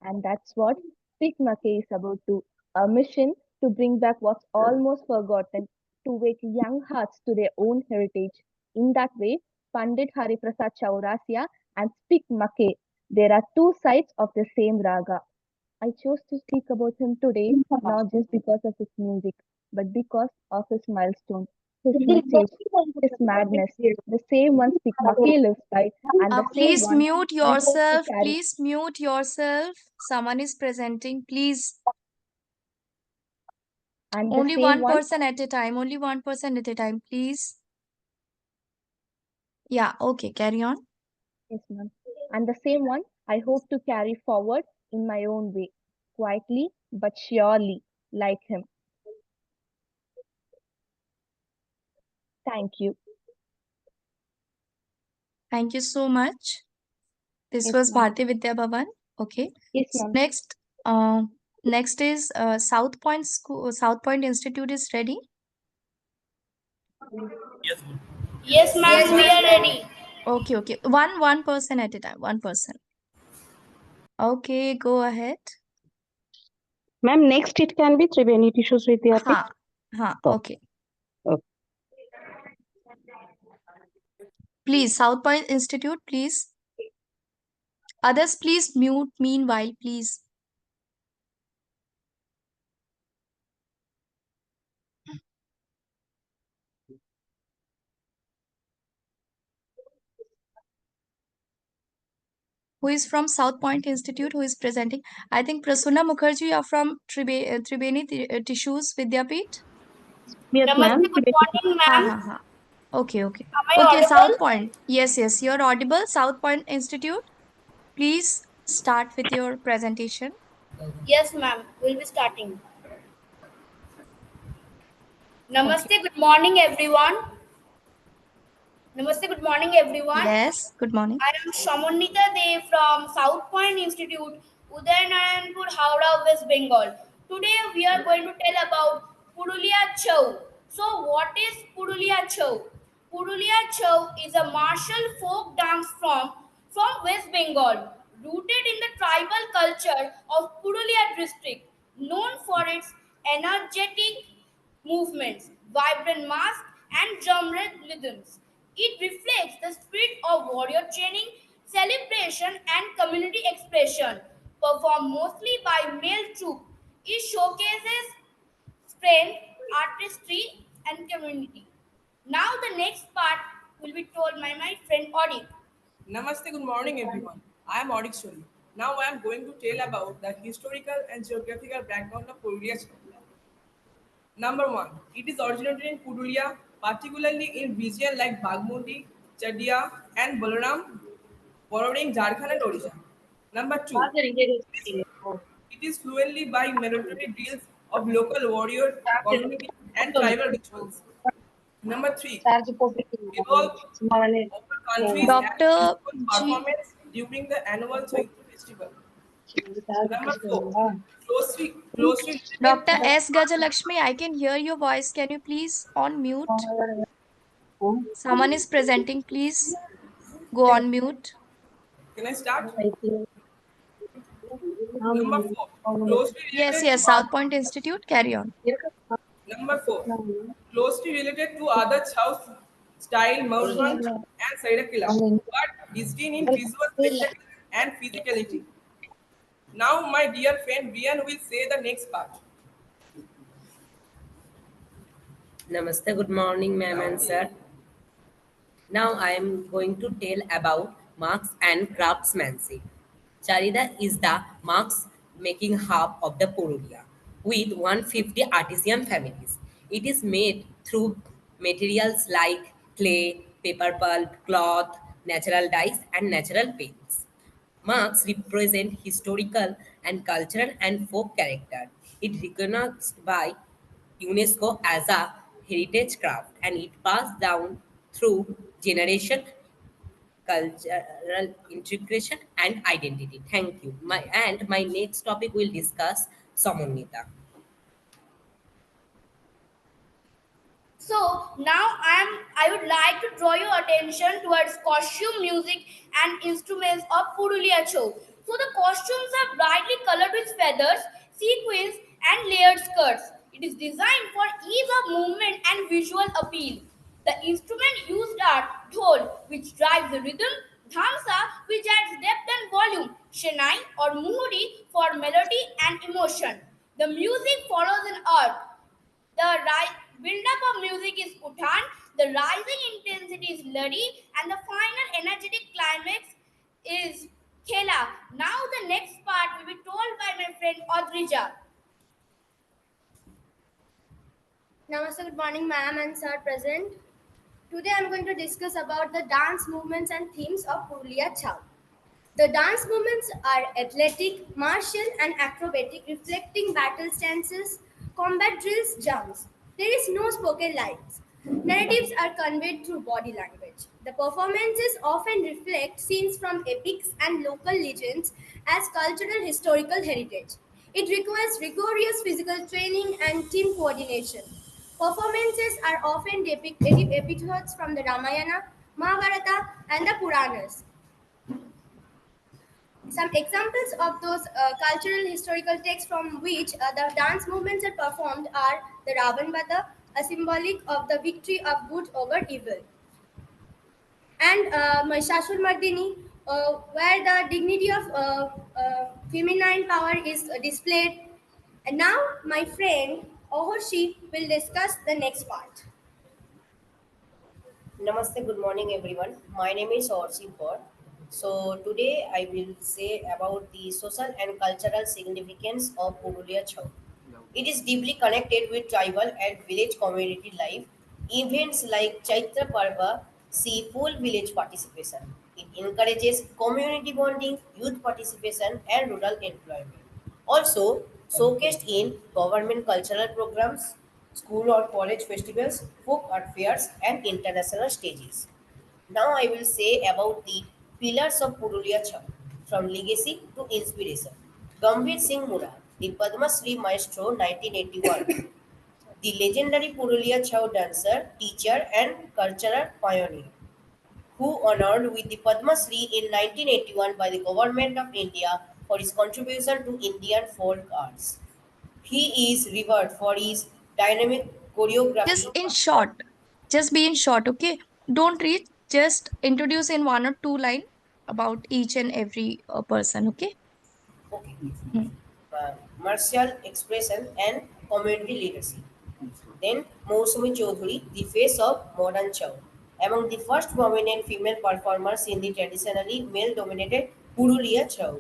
And that's what Make is about too. A mission to bring back what's almost forgotten, to wake young hearts to their own heritage. In that way, Pandit Hariprasad Chaurasia and Make, there are two sides of the same raga. I chose to speak about him today not just because of his music, but because of his milestone, his message, his madness, the same one Make lives by, and the same Please one mute I hope to yourself. carry. Please mute yourself. Someone is presenting. Please. And the Only same one one, person at a time. Only one person at a time, please. Yeah, okay, carry on. yes, ma'am. And the same one I hope to carry forward in my own way, quietly but surely, like him. Thank you. Thank you so much. This Yes, was ma'am. Bharti Vidya Bhavan. Okay. Yes, So ma'am. next is South Point School. South Point Institute is ready. Yes, ma'am, we are ready. Okay. One person at a time. One person. Okay, go ahead. Ma'am, next it can be Tribeni Tissues Vidyapit. Okay. Okay. Please, South Point Institute, please. Others, please mute meanwhile, please. Who is from South Point Institute? Who is presenting? I think Prasunna Mukherjee, you are from Tribeni Tissues Vidyapith. Yes, Namaste, ma'am. good morning, Ha ma'am. ha ha. Okay, okay. Am I Okay, South audible? Point. Yes, yes, you're audible. South Point Institute. Please start with your presentation. Yes, ma'am. We'll be starting. Okay. Namaste, good morning, everyone. Namaste, good morning, everyone. Yes, good morning. I am Shamonita Dev from South Point Institute, Udaynarayanpur, Howrah, West Bengal. Today we are going to tell about Purulia Chau. So, what is Purulia Chau? Purulia Chau is a martial folk dance from West Bengal, rooted in the tribal culture of Purulia district, known for its energetic movements, vibrant masks, and drum rhythms. It reflects the spirit of warrior training, celebration, and community expression. Performed mostly by male troop, it showcases strength, artistry, and community. Now the next part will be told by my friend Audit. Namaste, good morning everyone. I am Odikshwari. Now I am going to tell about the historical and geographical background of Purulia. Number 1. It is originated in Purulia, particularly in regions like Bagmundi, Chadia and Balaram, bordering Jharkhand and Odisha. Number 2. It is fluently by military drills of local warrior communities and tribal rituals. Number 3. Evolved over countries and Dr. physical G. performance during the annual Chaitra festival. Number 4. Closely related Dr. to S. Gajalakshmi, I can hear your voice. Can you please on mute? Someone is presenting. Please go on mute. Can I start? Number 4. Closely Yes, related to yes. South Point Institute. Carry on. Number 4. Closely related to other South style Maurvanj and Sairakila, but distinct in visual spectacle and physicality. Now my dear friend Rian will say the next part. Namaste, good morning, ma'am and sir. Now I am going to tell about marks and craftsmanship. Charida is the marks making hub of the Purulia with 150 artisan families. It is made through materials like clay, paper pulp, cloth, natural dyes, and natural paints. Marks represent historical and cultural and folk character. It recognized by UNESCO as a heritage craft and it passed down through generation, cultural integration and identity. Thank you. My next topic will discuss Samonita. So now I would like to draw your attention towards costume, music, and instruments of Purulia Show. So the costumes are brightly colored with feathers, sequins, and layered skirts. It is designed for ease of movement and visual appeal. The instrument used are dhol, which drives the rhythm, dhamsa, which adds depth and volume, shenai or muhuri for melody and emotion. The music follows an arc. The build-up of music is Uthan, the rising intensity is Ladi, and the final energetic climax is Khela. Now the next part will be told by my friend Audrija. Namaste, good morning, ma'am and sir present. Today I'm going to discuss about the dance movements and themes of Purulia Chow. The dance movements are athletic, martial, and acrobatic, reflecting battle stances, combat drills, jumps. There is no spoken lines. Narratives are conveyed through body language. The performances often reflect scenes from epics and local legends as cultural historical heritage. It requires rigorous physical training and team coordination. Performances are often episodes from the Ramayana, Mahabharata, and the Puranas. Some examples of those cultural historical texts from which the dance movements are performed are the Ravan Bada, a symbolic of the victory of good over evil. and Mahishasur Mardini, where the dignity of feminine power is displayed. And now my friend Ohoshi will discuss the next part. Namaste, good morning everyone. My name is Orsi Kaur. So today I will say about the social and cultural significance of Purulia Chau. It is deeply connected with tribal and village community life. Events like Chaitra Parva see full village participation. It encourages community bonding, youth participation, and rural employment. Also, showcased in government cultural programs, school or college festivals, folk art fairs, and international stages. Now I will say about the pillars of Purulia Chau, from legacy to inspiration. Gambhir Singh Mura, the Padma Shri Maestro 1981, the legendary Purulia Chau dancer, teacher, and cultural pioneer, who honored with the Padma Shri in 1981 by the Government of India for his contribution to Indian folk arts. He is revered for his dynamic Just choreography. in short, just be in short, okay? Don't read, just introduce in one or two line about each and every person, okay? Okay. Hmm. Martial expression and community leadership. Then Mousumi Chaudhuri, the face of modern Chow, among the first prominent female performers in the traditionally male-dominated Purulia Chow,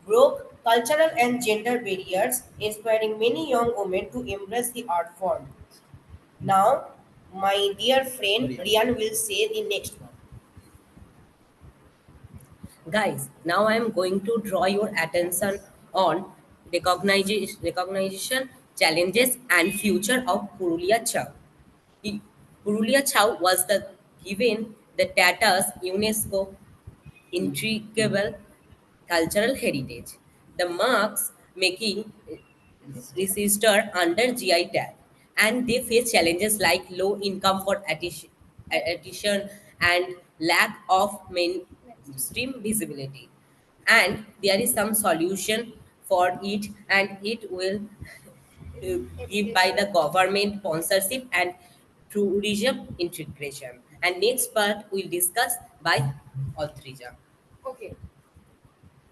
broke cultural and gender barriers, inspiring many young women to embrace the art form. Now, my dear friend Rian will say the next one. Guys, now I am going to draw your attention on recognition, challenges, and future of Purulia Chow. Purulia Chow was given the Tata's UNESCO intricable cultural heritage. The marks making register under GI tag, and they face challenges like low income for addition and lack of mainstream visibility. And there is some solution for it, and it will give by the government sponsorship and tourism integration. And next part we'll discuss by Altrija. Okay.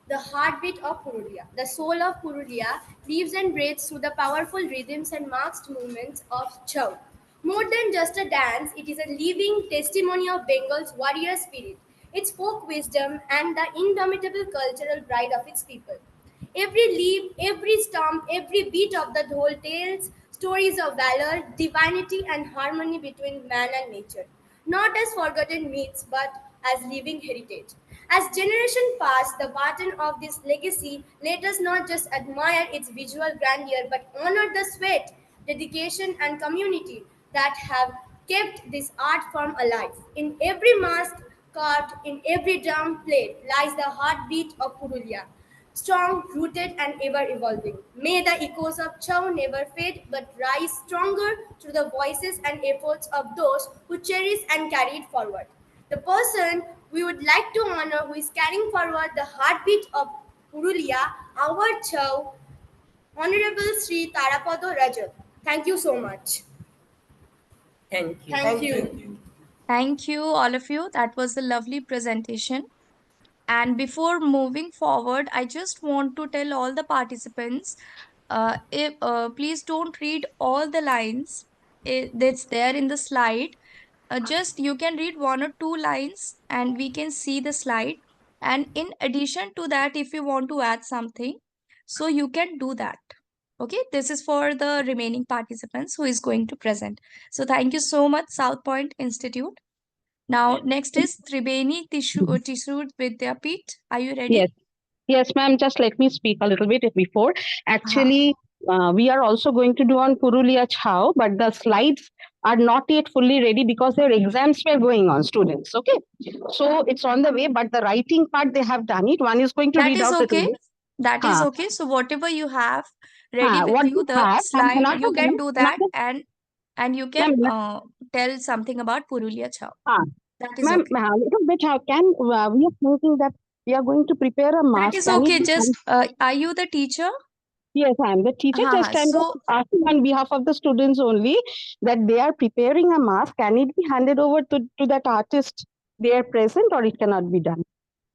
The heartbeat of Purulia. The soul of Purulia lives and breathes through the powerful rhythms and marked movements of Chau. More than just a dance, it is a living testimony of Bengal's warrior spirit, its folk wisdom, and the indomitable cultural pride of its people. Every leap, every stomp, every beat of the dhol tells stories of valor, divinity, and harmony between man and nature, not as forgotten myths but as living heritage. As generations pass the baton of this legacy, let us not just admire its visual grandeur but honor the sweat, dedication, and community that have kept this art form alive. In every mask carved, in every drum played, lies the heartbeat of Purulia, strong, rooted, and ever evolving. May the echoes of Chow never fade but rise stronger through the voices and efforts of those who cherish and carry it forward. The person we would like to honor who is carrying forward the heartbeat of Purulia, our Chow, Honorable Sri Tarapado Rajat. Thank you so much. Thank you. Thank you. Thank you, all of you. That was a lovely presentation. And before moving forward, I just want to tell all the participants, if please don't read all the lines that's there in the slide. Just you can read one or two lines, and we can see the slide. And in addition to that, if you want to add something, so you can do that. Okay, this is for the remaining participants who is going to present. So thank you so much, South Point Institute. Now, next is Tribeni Tishu Vidyapeeth. Are you ready? Yes, yes, ma'am. Just let me speak a little bit before. Uh-huh. Actually, we are also going to do on Purulia Chao, but the slides are not yet fully ready because their exams were going on, students. Okay, so it's on the way, but the writing part they have done it. One is going to That read is out the okay. thing. That is okay. So whatever you have ready with What you, we the have, and slide, you can do that, and you can ma'am, tell something about Purulia Chao. ah, That is ma'am, okay. a little bit, we are thinking that we are going to prepare a That mask. is Can it okay. be Just done? are you the teacher? Yes, I am the teacher. Just I'm just So asking on behalf of the students only that they are preparing a mask. Can it be handed over to that artist? They are present or it cannot be done?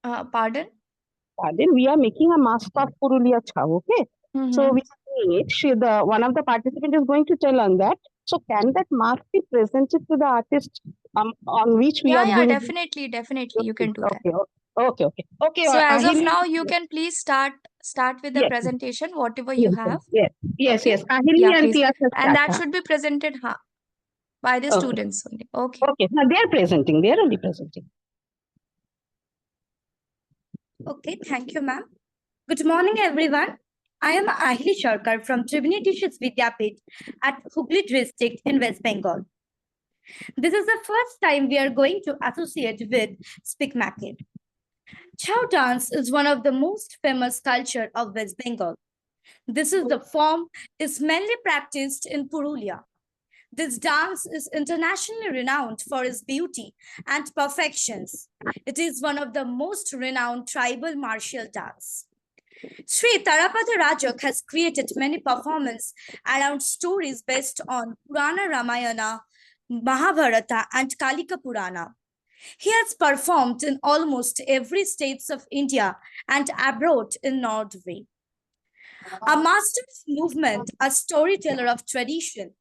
Pardon? Pardon, we are making a mask of Purulia Chao, okay? So Mm-hmm. we need, one of the participants is going to tell on that. So can that mask be presented to the artist on which we are Yeah, doing? definitely, you can do that. Okay. So as of Ahili, now, you can please start with the yes, presentation, whatever you yes, have. yes. Okay? Ahili Yeah, and please. Tia shall And that start. should be presented by the Okay. students only. Okay. Okay, now they are presenting. They are only presenting. Okay, thank you, ma'am. Good morning, everyone. I am Ahili Sharkar from Trinity Vidyapith at Hooghly district in West Bengal. This is the first time we are going to associate with Speak Market. Chow dance is one of the most famous culture of West Bengal. This is the form is mainly practiced in Purulia. This dance is internationally renowned for its beauty and perfections. It is one of the most renowned tribal martial dance. Sri Tarapada Rajak has created many performances around stories based on Purana Ramayana, Mahabharata, and Kalika Purana. He has performed in almost every states of India and abroad in Norway. A master of movement, a storyteller of tradition,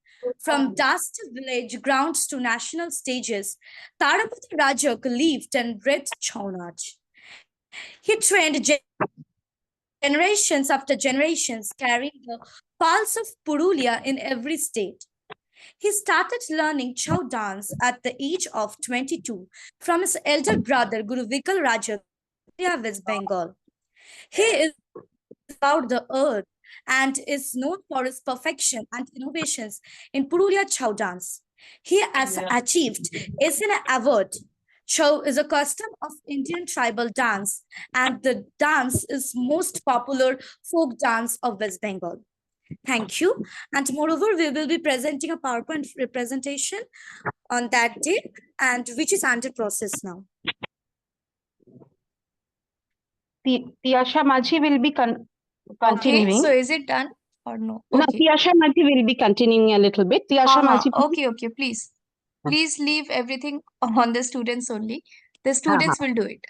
from dust village grounds to national stages, Tarapati Rajak lived and breathed Chaunaj. He trained generations after generations, carrying the pulse of Purulia in every state. He started learning Chow dance at the age of 22 from his elder brother Guru Vikal Rajak, West Bengal. He is about the earth and is known for his perfection and innovations in Purulia Chow dance. He has achieved ASINA Award. Chow is a custom of Indian tribal dance, and the dance is most popular folk dance of West Bengal. Thank you. And moreover, we will be presenting a PowerPoint representation on that day, and which is under process now. Tiyasha Maji will be continuing. Okay, so is it done or no? No, Okay. Tiyasha Maji will be continuing a little bit. Tiyasha Maji. Okay, please. Please leave everything on the students only. The students will do it.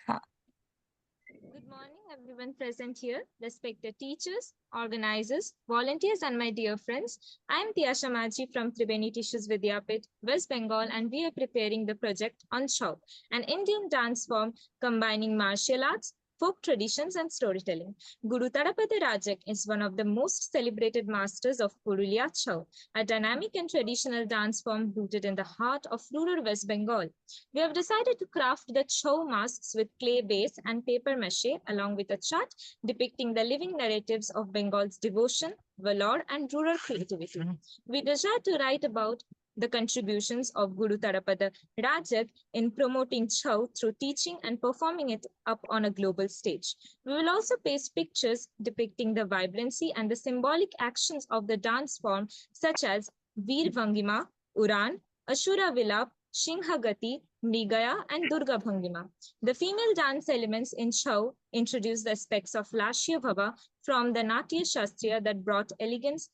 Good morning, everyone present here, respected teachers, organizers, volunteers, and my dear friends. I am Tiyasha Maji from Tribeni Tissues Vidyapith, West Bengal, and we are preparing the project on Chau, an Indian dance form combining martial arts, folk traditions, and storytelling. Guru Tarapati Rajak is one of the most celebrated masters of Purulia Chau, a dynamic and traditional dance form rooted in the heart of rural West Bengal. We have decided to craft the Chou masks with clay base and paper mache, along with a chart depicting the living narratives of Bengal's devotion, valor, and rural creativity. We desire to write about the contributions of Guru Tarapada Rajak in promoting Chau through teaching and performing it up on a global stage. We will also paste pictures depicting the vibrancy and the symbolic actions of the dance form, such as Veer Vangima, Uran, Ashura Vilap, Shinhagati, Mrigaya, and Durga Bhangima. The female dance elements in Chau introduce the aspects of Lashya Bhava from the Natya Shastriya that brought elegance,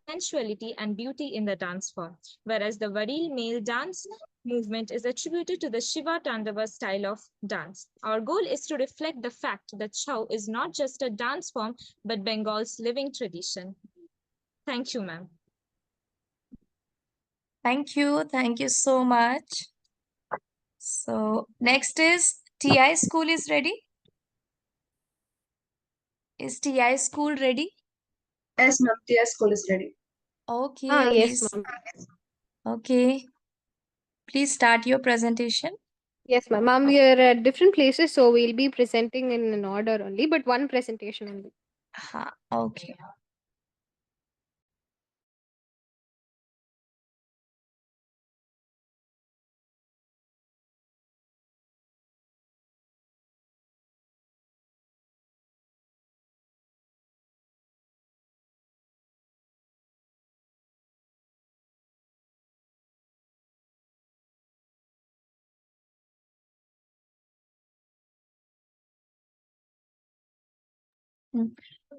sensuality, and beauty in the dance form, whereas the Varil male dance movement is attributed to the Shiva Tandava style of dance. Our goal is to reflect the fact that Chau is not just a dance form, but Bengal's living tradition. Thank you, ma'am. Thank you so much. So next is TI school is ready. Is TI school ready? Yes, ma'am. TI school is ready. Okay, Yes, please. ma'am. Okay. Please start your presentation. Yes, ma'am. Ma'am, we are at different places, so we'll be presenting in an order only, but one presentation only. Okay.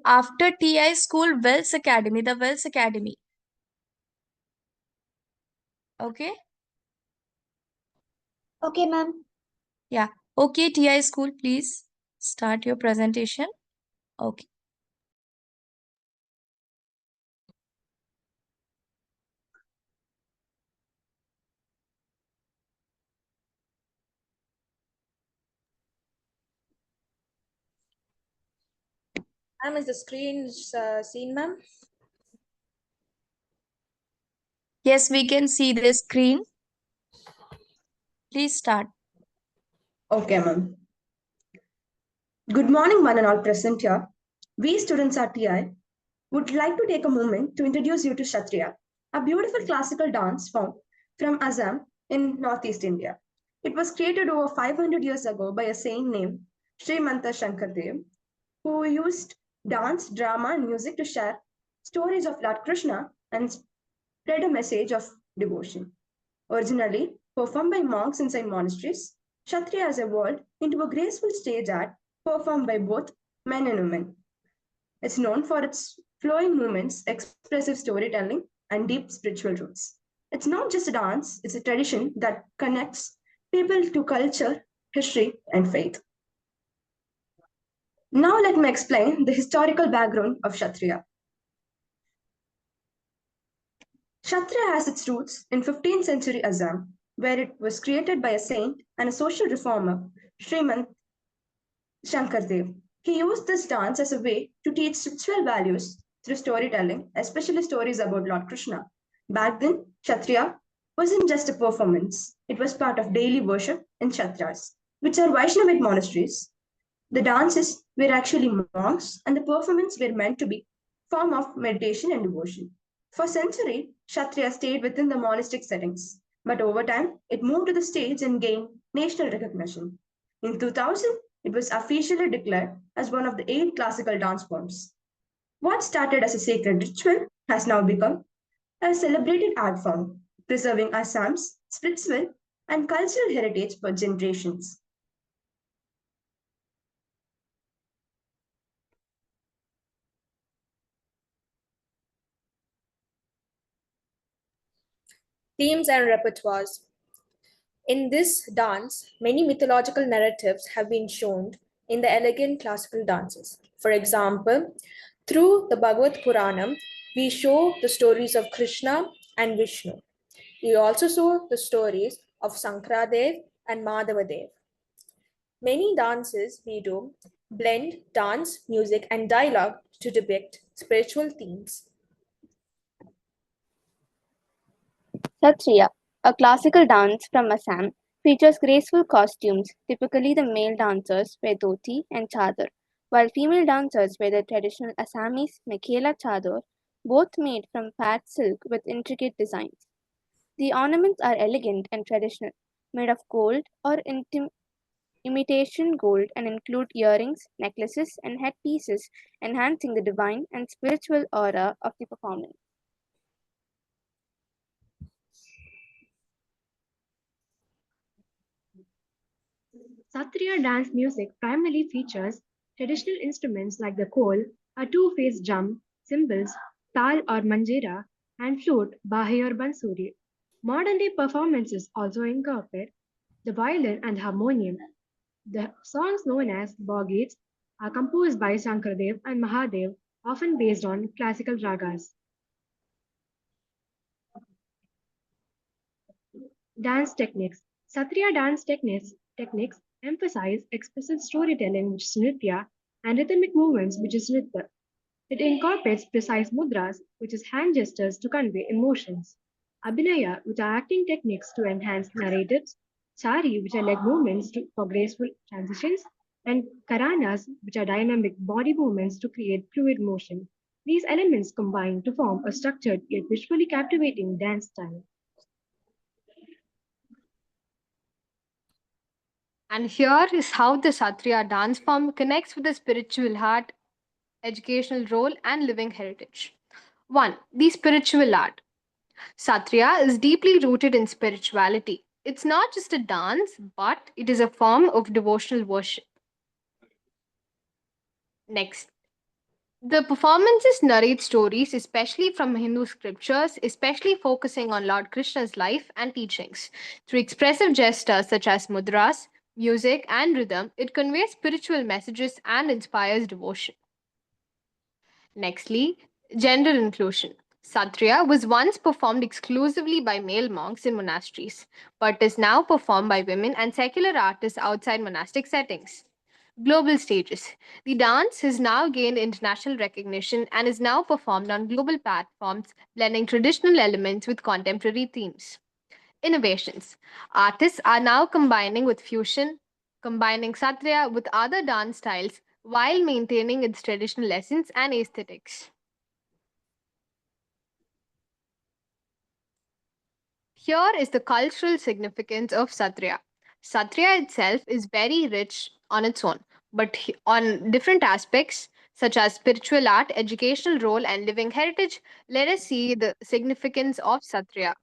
After TI school, Wells Academy, the Wells Academy. Okay. Okay, ma'am. Yeah. Okay, TI school, please start your presentation. Okay. Ma'am, is the screen seen, ma'am? Yes, we can see the screen. Please start. Okay, ma'am. Good morning, one and all present here. We students at TI would like to take a moment to introduce you to Kshatriya, a beautiful classical dance form from Assam in Northeast India. It was created over 500 years ago by a saint named Srimanta Shankardev, who used dance, drama, and music to share stories of Lord Krishna and spread a message of devotion. Originally performed by monks inside monasteries, Kshatriya has evolved into a graceful stage art performed by both men and women. It's known for its flowing movements, expressive storytelling, and deep spiritual roots. It's not just a dance, it's a tradition that connects people to culture, history, and faith. Now, let me explain the historical background of Kshatriya. Kshatriya has its roots in 15th century Assam, where it was created by a saint and a social reformer, Srimant Shankardev. He used this dance as a way to teach spiritual values through storytelling, especially stories about Lord Krishna. Back then, Kshatriya wasn't just a performance, it was part of daily worship in Kshatras, which are Vaishnavite monasteries. The dances were actually monks, and the performance were meant to be form of meditation and devotion. For centuries, Kshatriya stayed within the monastic settings, but over time, it moved to the stage and gained national recognition. In 2000, it was officially declared as one of the 8 classical dance forms. What started as a sacred ritual has now become a celebrated art form, preserving Assam's spiritual and cultural heritage for generations. Themes and repertoires. In this dance, many mythological narratives have been shown in the elegant classical dances. For example, through the Bhagavad Puranam, we show the stories of Krishna and Vishnu. We also show the stories of Sankradev and Madhavadev. Many dances we do blend dance, music, and dialogue to depict spiritual themes. Satriya, a classical dance from Assam, features graceful costumes. Typically, the male dancers wear dhoti and chador, while female dancers wear the traditional Assamese mekhela chador, both made from fat silk with intricate designs. The ornaments are elegant and traditional, made of gold or imitation gold, and include earrings, necklaces, and headpieces, enhancing the divine and spiritual aura of the performance. Satriya dance music primarily features traditional instruments like the kol, a two-faced drum, cymbals, tal or manjera, and flute, bahe or bansuri. Modern-day performances also incorporate the violin and harmonium. The songs known as bogies are composed by Shankardev and Mahadev, often based on classical ragas. Dance techniques. Satriya dance techniques emphasize expressive storytelling, which is nritya, and rhythmic movements, which is nritya. It incorporates precise mudras, which is hand gestures to convey emotions. Abhinaya, which are acting techniques to enhance narratives. Chari, which are leg movements for graceful transitions. And karanas, which are dynamic body movements to create fluid motion. These elements combine to form a structured yet visually captivating dance style. And here is how the Satriya dance form connects with the spiritual heart, educational role, and living heritage. 1. The spiritual art. Satriya is deeply rooted in spirituality. It's not just a dance, but it is a form of devotional worship. Next, the performances narrate stories, especially from Hindu scriptures, especially focusing on Lord Krishna's life and teachings, through expressive gestures such as mudras, music, and rhythm, it conveys spiritual messages and inspires devotion. Nextly, gender inclusion. Satriya was once performed exclusively by male monks in monasteries, but is now performed by women and secular artists outside monastic settings. Global stages. The dance has now gained international recognition and is now performed on global platforms, blending traditional elements with contemporary themes. Innovations. Artists are now combining with fusion, combining Satriya with other dance styles while maintaining its traditional essence and aesthetics. Here is the cultural significance of Satriya. Satriya itself is very rich on its own, but on different aspects such as spiritual art, educational role, and living heritage, let us see the significance of Satriya.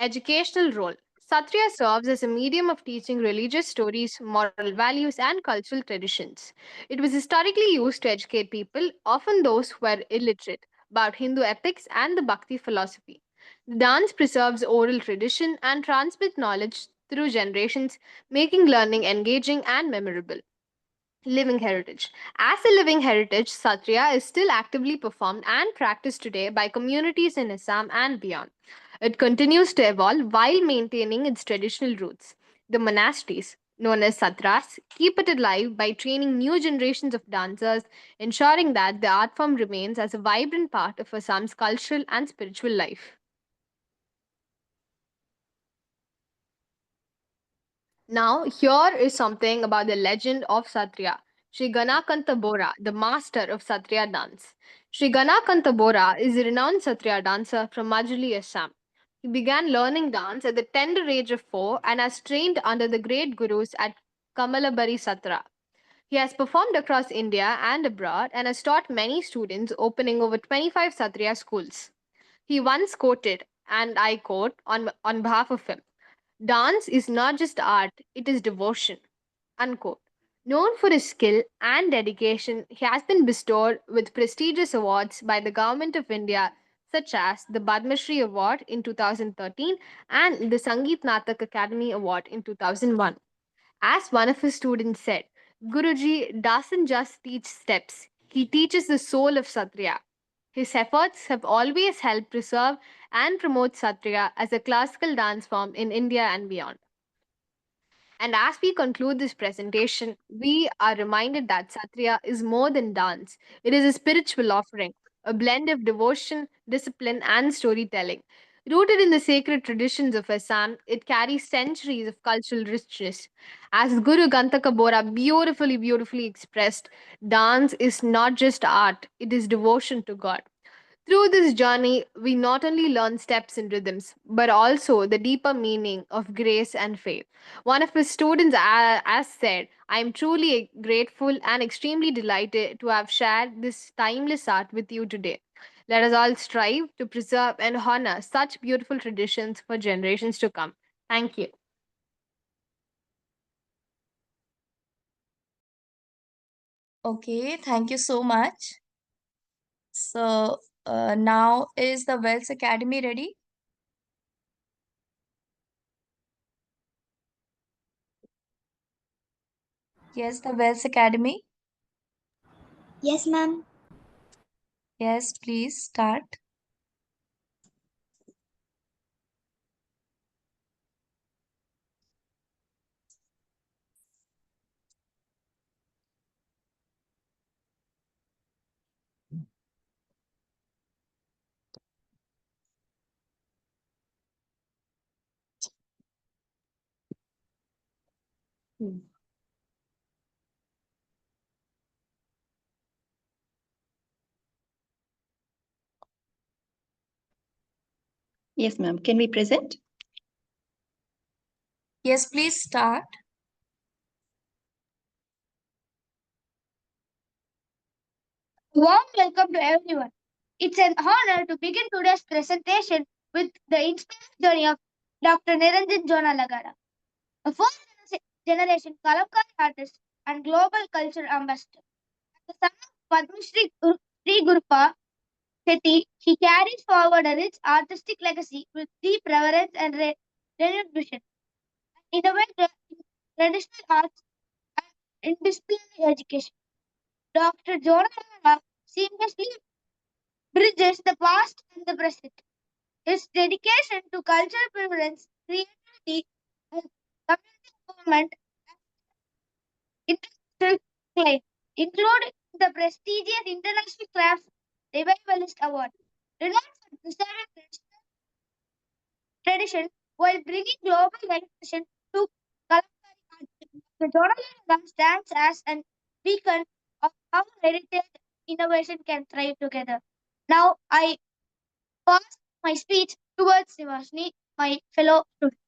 Educational role. Satriya serves as a medium of teaching religious stories, moral values, and cultural traditions. It was historically used to educate people, often those who were illiterate, about Hindu epics and the Bhakti philosophy. The dance preserves oral tradition and transmits knowledge through generations, making learning engaging and memorable. Living heritage. As a living heritage, Satriya is still actively performed and practiced today by communities in Assam and beyond. It continues to evolve while maintaining its traditional roots. The monasteries, known as satras, keep it alive by training new generations of dancers, ensuring that the art form remains as a vibrant part of Assam's cultural and spiritual life. Now, here is something about the legend of Satriya. Sri Ganakanta Bora, the master of Satriya dance. Sri Ganakanta Bora is a renowned Satriya dancer from Majuli, Assam. He began learning dance at the tender age of 4 and has trained under the great gurus at Kamalabari Satra. He has performed across India and abroad and has taught many students, opening over 25 Satriya schools. He once quoted, and I quote on behalf of him: "Dance is not just art, it is devotion." Unquote. Known for his skill and dedication, he has been bestowed with prestigious awards by the Government of India, such as the Padma Shri Award in 2013 and the Sangeet Natak Academy Award in 2001. As one of his students said, Guruji doesn't just teach steps, he teaches the soul of Satriya. His efforts have always helped preserve and promote Satriya as a classical dance form in India and beyond. And as we conclude this presentation, we are reminded that Satriya is more than dance. It is a spiritual offering, a blend of devotion, discipline, and storytelling. Rooted in the sacred traditions of Assam, it carries centuries of cultural richness. As Guru Gantaka Bora beautifully expressed, dance is not just art, it is devotion to God. Through this journey, we not only learn steps and rhythms, but also the deeper meaning of grace and faith. One of his students as said, "I am truly grateful and extremely delighted to have shared this timeless art with you today. Let us all strive to preserve and honor such beautiful traditions for generations to come." Thank you. Okay, thank you so much. So now is the Wells Academy ready? Yes, the Wells Academy. Yes, ma'am. Yes, please start. Yes, ma'am. Can we present? Yes, please start. Warm welcome to everyone. It's an honor to begin today's presentation with the inspiring journey of Dr. Niranjan Jona Lagara, a first generation Kalamkari artist and global culture ambassador. The son of Padma Shri Sri Gurupa Shetty, he carries forward a rich artistic legacy with deep reverence and renewed vision. Innovator traditional arts, and interdisciplinary education. Dr. Jonah seamlessly bridges the past and the present. His dedication to cultural prevalence, creativity, and community involvement international claim, including the prestigious International Crafts Revivalist Award. Renowned for preserving tradition while bringing global recognition to Kalamkari art. The Jonah stands as a beacon of how heritage innovation can thrive together. Now I pass my speech towards Sivashni, my fellow student.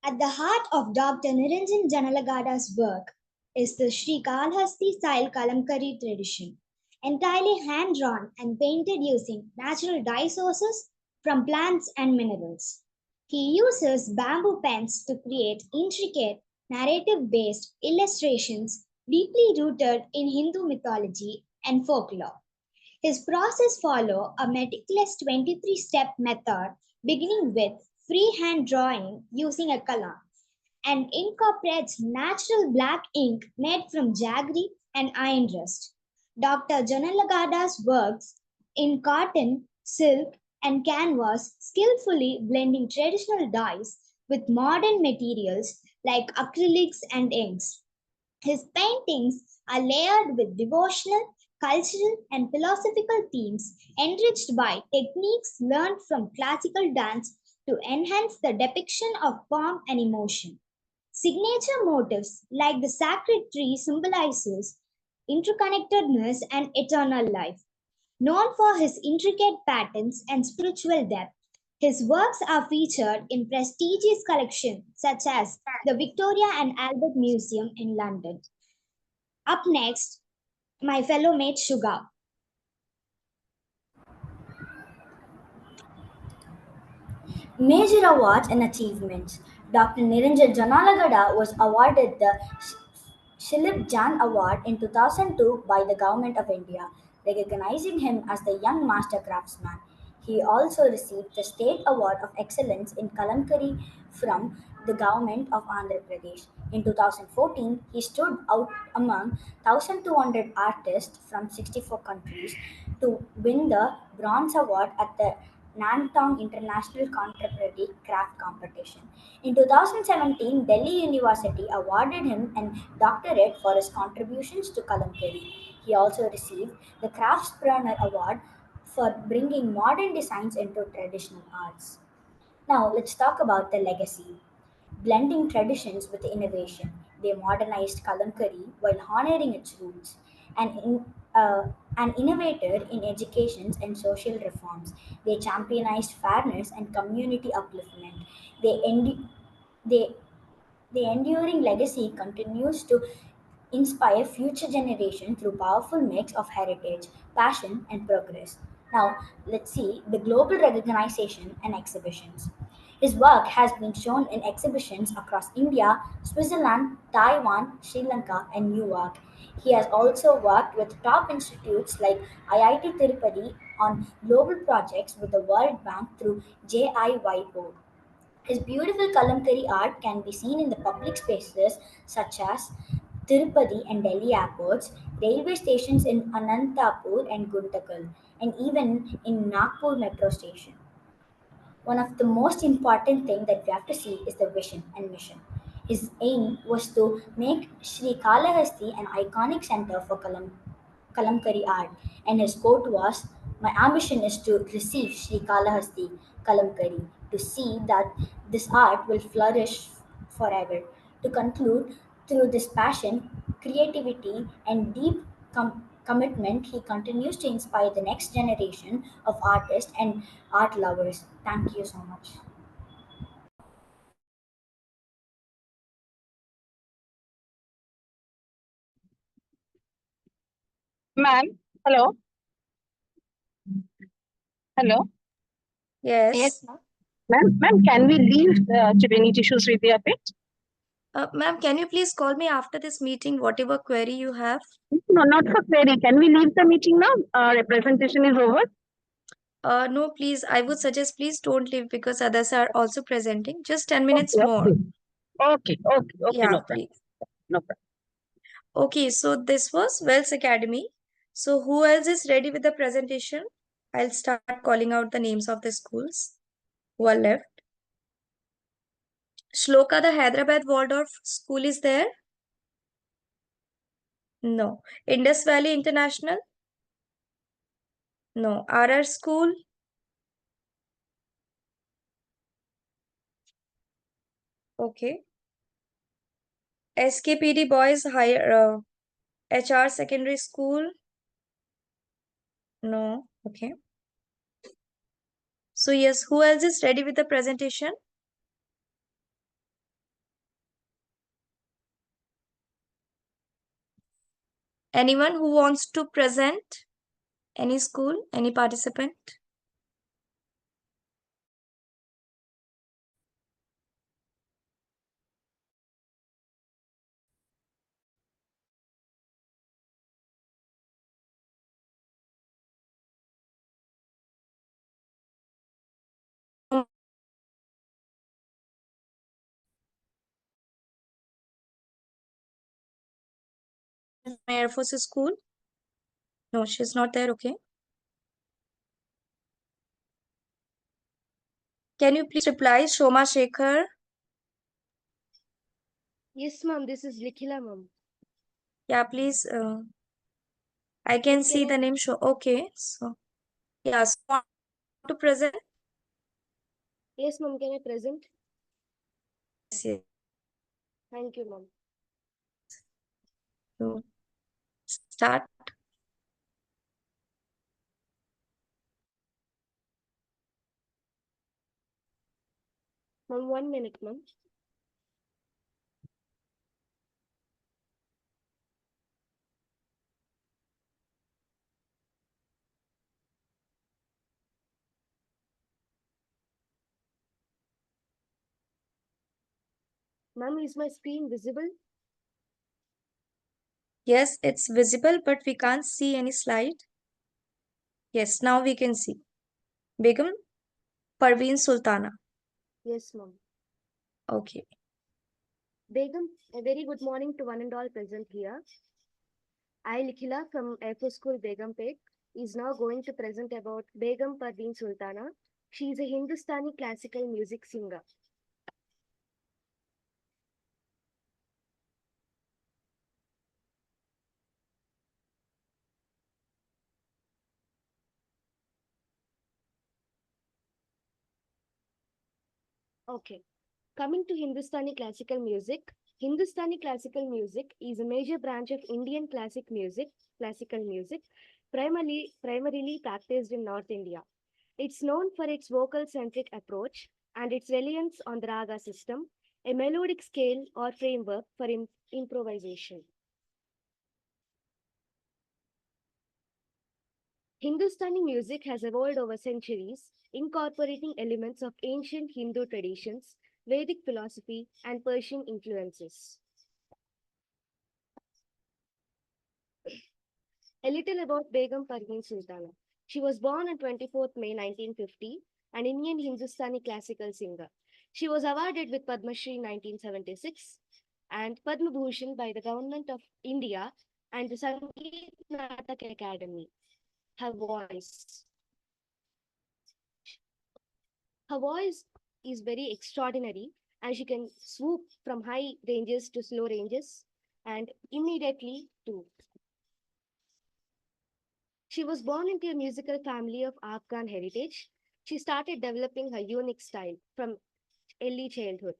At the heart of Dr. Niranjan Janalagada's work is the Sri Kalhasti style Kalamkari tradition, entirely hand drawn and painted using natural dye sources from plants and minerals. He uses bamboo pens to create intricate narrative based illustrations deeply rooted in Hindu mythology and folklore. His process follow a meticulous 23-step method beginning with freehand drawing using a kalam and incorporates natural black ink made from jaggery and iron rust. Dr. Janalagada's works in cotton, silk, and canvas, skillfully blending traditional dyes with modern materials like acrylics and inks. His paintings are layered with devotional, cultural, and philosophical themes, enriched by techniques learned from classical dance to enhance the depiction of form and emotion. Signature motifs like the sacred tree symbolizes interconnectedness and eternal life. Known for his intricate patterns and spiritual depth, his works are featured in prestigious collections such as the Victoria and Albert Museum in London. Up next, my fellow mate Shuga. Major awards and achievements. Dr. Niranjan Janalagada was awarded the Shilip Jan Award in 2002 by the Government of India, recognizing him as the Young Master Craftsman. He also received the State Award of Excellence in Kalamkari from the Government of Andhra Pradesh. In 2014, he stood out among 1,200 artists from 64 countries to win the Bronze Award at the Nantong International Contemporary Craft Competition. In 2017, Delhi University awarded him an doctorate for his contributions to Kalamkari. He also received the Craftspreneur Award for bringing modern designs into traditional arts. Now, let's talk about the legacy. Blending traditions with innovation, they modernized Kalamkari while honoring its roots. An, in, an innovator in education and social reforms, they championized fairness and community upliftment. They, endi- they the enduring legacy continues to inspire future generations through powerful mix of heritage, passion, and progress. Now, let's see the global recognition and exhibitions. His work has been shown in exhibitions across India, Switzerland, Taiwan, Sri Lanka, and New York. He has also worked with top institutes like IIT Tirupati on global projects with the World Bank through JIYO. His beautiful Kalamkari art can be seen in the public spaces such as Tirupati and Delhi airports, railway stations in Anantapur and Guntakal, and even in Nagpur metro station. One of the most important thing that we have to see is the vision and mission. His aim was to make Sri Kalahasti an iconic center for Kalamkari art, and his quote was, "My ambition is to receive Sri Kalahasti Kalamkari, to see that this art will flourish forever." To conclude, through this passion, creativity, and deep commitment, he continues to inspire the next generation of artists and art lovers. Thank you so much. Ma'am, hello. Hello. Yes. Yes. Ma'am, can we leave the Tribhuvan Tissues Vidyapit? Ma'am, can you please call me after this meeting, whatever query you have? No, not for query. Can we leave the meeting now? Representation is over. No, please. I would suggest please don't leave because others are also presenting. Just 10 minutes Okay, more. okay. Okay, okay, okay, Yeah, no problem. please. No problem. Okay, so this was Wells Academy. So who else is ready with the presentation? I'll start calling out the names of the schools who are left. Shloka, the Hyderabad Waldorf School is there? No. Indus Valley International? No. RR School? Okay. SKPD Boys Higher HR Secondary School? No. Okay. So yes, who else is ready with the presentation? Anyone who wants to present? Any school? Any participant? Air Force School? No, she's not there. Okay. Can you please reply, Shoma Shekhar? Yes, ma'am. This is Likhila, ma'am. Yeah, please. I can see the name show. Okay. So, yeah, so want to present? Yes, ma'am. Can I present? Yes. Thank you, ma'am. So, start. Ma'am, 1 minute, ma'am. Ma'am, is my screen visible? Yes, it's visible, but we can't see any slide. Yes, now we can see. Begum Parveen Sultana. Yes, ma'am. Okay. Begum, a very good morning to one and all present here. I, Likhila from Air Force School Begumpet, is now going to present about Begum Parveen Sultana. She is a Hindustani classical music singer. Okay. Coming to Hindustani classical music is a major branch of Indian classical music, primarily practiced in North India. It's known for its vocal-centric approach and its reliance on the raga system, a melodic scale or framework for improvisation. Hindustani music has evolved over centuries, incorporating elements of ancient Hindu traditions, Vedic philosophy, and Persian influences. A little about Begum Parveen Sultana. She was born on 24th May 1950, an Indian Hindustani classical singer. She was awarded with Padma Shri 1976 and Padma Bhushan by the Government of India and the Sangeet Natak Academy. Her voice. Her voice is very extraordinary and she can swoop from high ranges to slow ranges and immediately to. She was born into a musical family of Afghan heritage. She started developing her unique style from early childhood.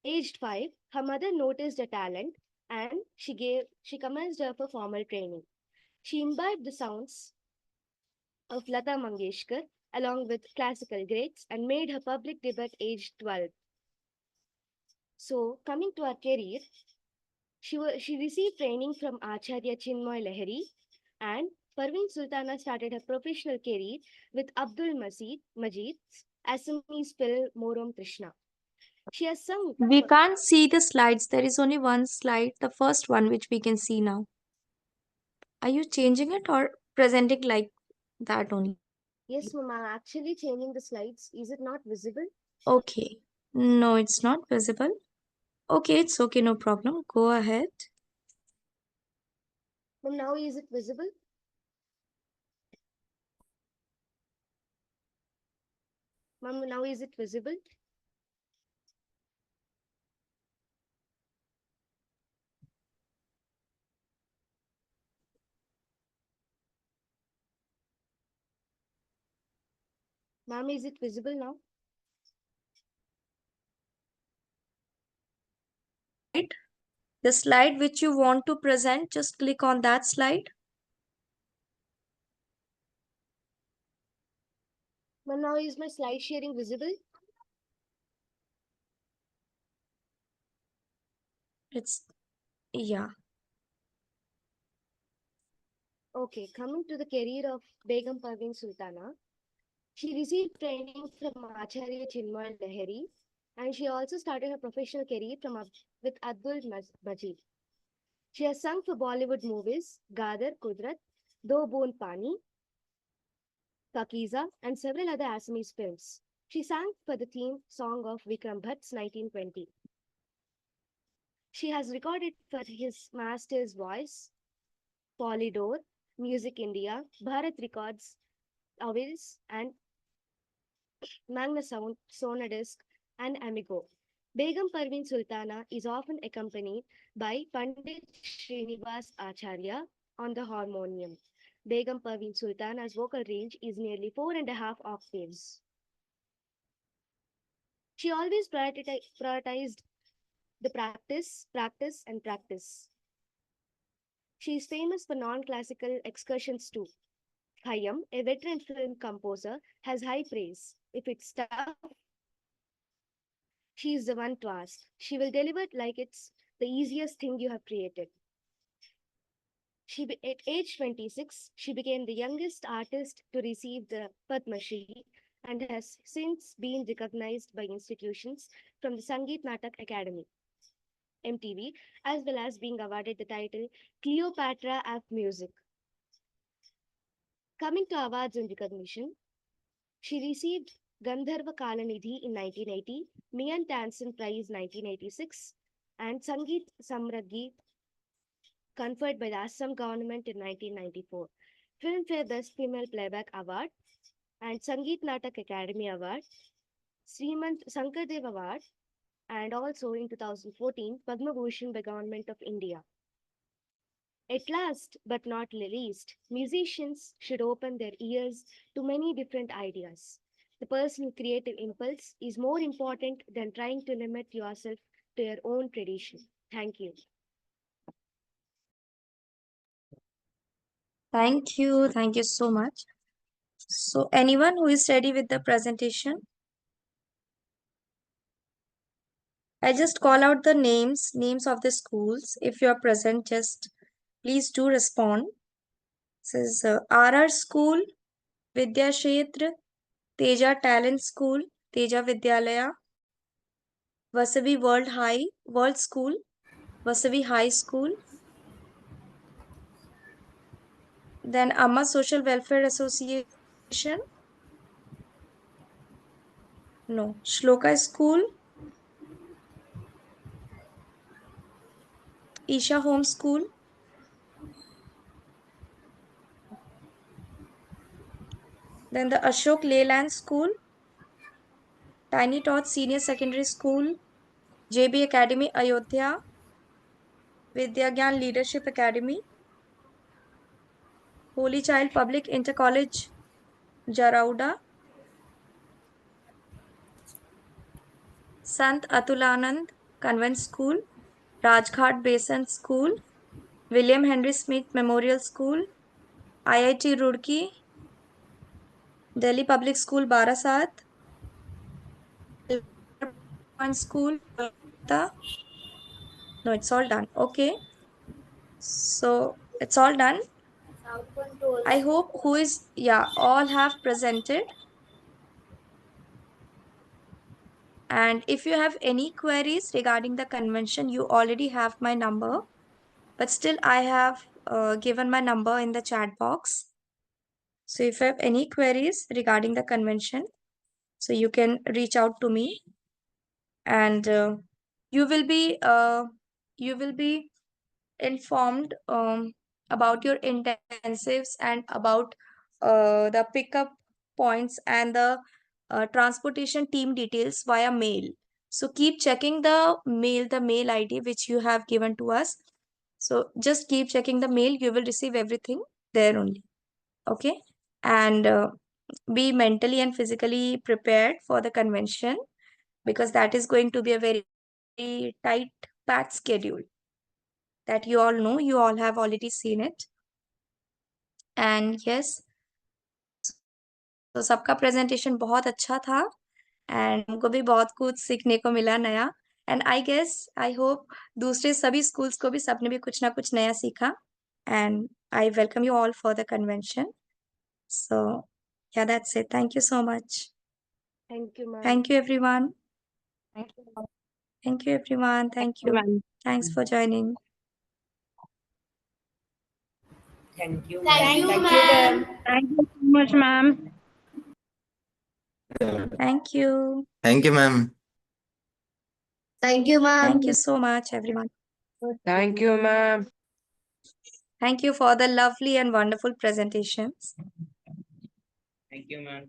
Aged 5, her mother noticed a talent and she commenced her for formal training. She imbibed the sounds of Lata Mangeshkar along with classical greats and made her public debut aged 12. So, coming to her career, she received training from Acharya Chinmoy Lahiri and Parveen Sultana started her professional career with Abdul Majid's Assamese film Moram Krishna. She has sung. We can't see the slides. There is only one slide, the first one, which we can see now. Are you changing it or presenting like that only? Yes, ma'am, I'm actually changing the slides. Is it not visible? Okay. No, it's not visible. Okay, it's okay, no problem. Go ahead. Ma'am, now is it visible? Ma'am, now is it visible? Ma'am, is it visible now? The slide which you want to present, just click on that slide. Ma'am, now is my slide sharing visible? It's, yeah. Okay, coming to the career of Begum Parveen Sultana. She received training from Acharya Chinmoy Lahiri, and she also started her professional career with Abdul Majid. She has sung for Bollywood movies Gadar, Kudrat, Do Boon Pani, Pakiza, and several other Assamese films. She sang for the theme song of Vikram Bhatt's 1920. She has recorded for his master's voice, Polydor, Music India, Bharat Records, Avis, and Magna Sound, Sonadisc, and Amigo. Begum Parveen Sultana is often accompanied by Pandit Srinivas Acharya on the harmonium. Begum Parveen Sultana's vocal range is nearly 4.5 octaves. She always prioritized the practice, and practice. She is famous for non-classical excursions too. Khayyam, a veteran film composer, has high praise. If it's tough, she is the one to ask. She will deliver it like it's the easiest thing you have created. At age 26, she became the youngest artist to receive the Padma Shri and has since been recognized by institutions from the Sangeet Natak Academy, MTV, as well as being awarded the title Cleopatra of Music. Coming to awards and recognition, she received Gandharva Kalanidhi in 1980, Mian Tansen Prize 1986, and Sangeet Samraghi conferred by the Assam government in 1994, Filmfare Best Female Playback Award, and Sangeet Natak Academy Award, Srimant Sankardev Award, and also in 2014, Padma Bhushan by Government of India. At last, but not least, musicians should open their ears to many different ideas. The personal creative impulse is more important than trying to limit yourself to your own tradition. Thank you. Thank you. Thank you so much. So anyone who is ready with the presentation? I just call out the names of the schools. If you are present, just please do respond. This is RR School, Vidya Kshetra, Teja Talent School, Teja Vidyalaya, Vasavi World School, Vasavi High School, then Amma Social Welfare Association, no, Shloka School, Isha Home School, then the Ashok Leyland School, Tiny Tots Senior Secondary School, JB Academy Ayodhya, Vidya Gyan Leadership Academy, Holy Child Public Inter College, Jarauda, Sant Atulanand Convent School, Rajghat Basin School, William Henry Smith Memorial School, IIT Roorkee, Delhi Public School Barasat, School, no, it's all done. Okay. So it's all done. I hope all have presented. And if you have any queries regarding the convention, you already have my number. But still, I have given my number in the chat box. So if you have any queries regarding the convention, so you can reach out to me. And you will be informed about your intensives and about the pickup points and the transportation team details via mail. So keep checking the mail ID which you have given to us. So just keep checking the mail, you will receive everything there only. Okay. And be mentally and physically prepared for the convention, because that is going to be a very tight packed schedule that you all know, you all have already seen it. And yes, तो सबका presentation बहुत अच्छा था and हमको भी बहुत कुछ सीखने को मिला नया. And I guess I hope दूसरे सभी स्कूल्स को भी सबने भी कुछ ना कुछ नया सीखा. And I welcome you all for the convention. So yeah, that's it. Thank you so much. Thank you, ma'am. Thank you, everyone. Thank you. Thank you, everyone. Thank you. ma'am. Thanks for joining. Thank you. Thank you, ma'am. ma'am. Thank you so much, ma'am. Thank you. Thank you, ma'am. Thank you, ma'am. Thank you so much, everyone. Thank you, ma'am. Thank you for the lovely and wonderful presentations. Thank you, ma'am.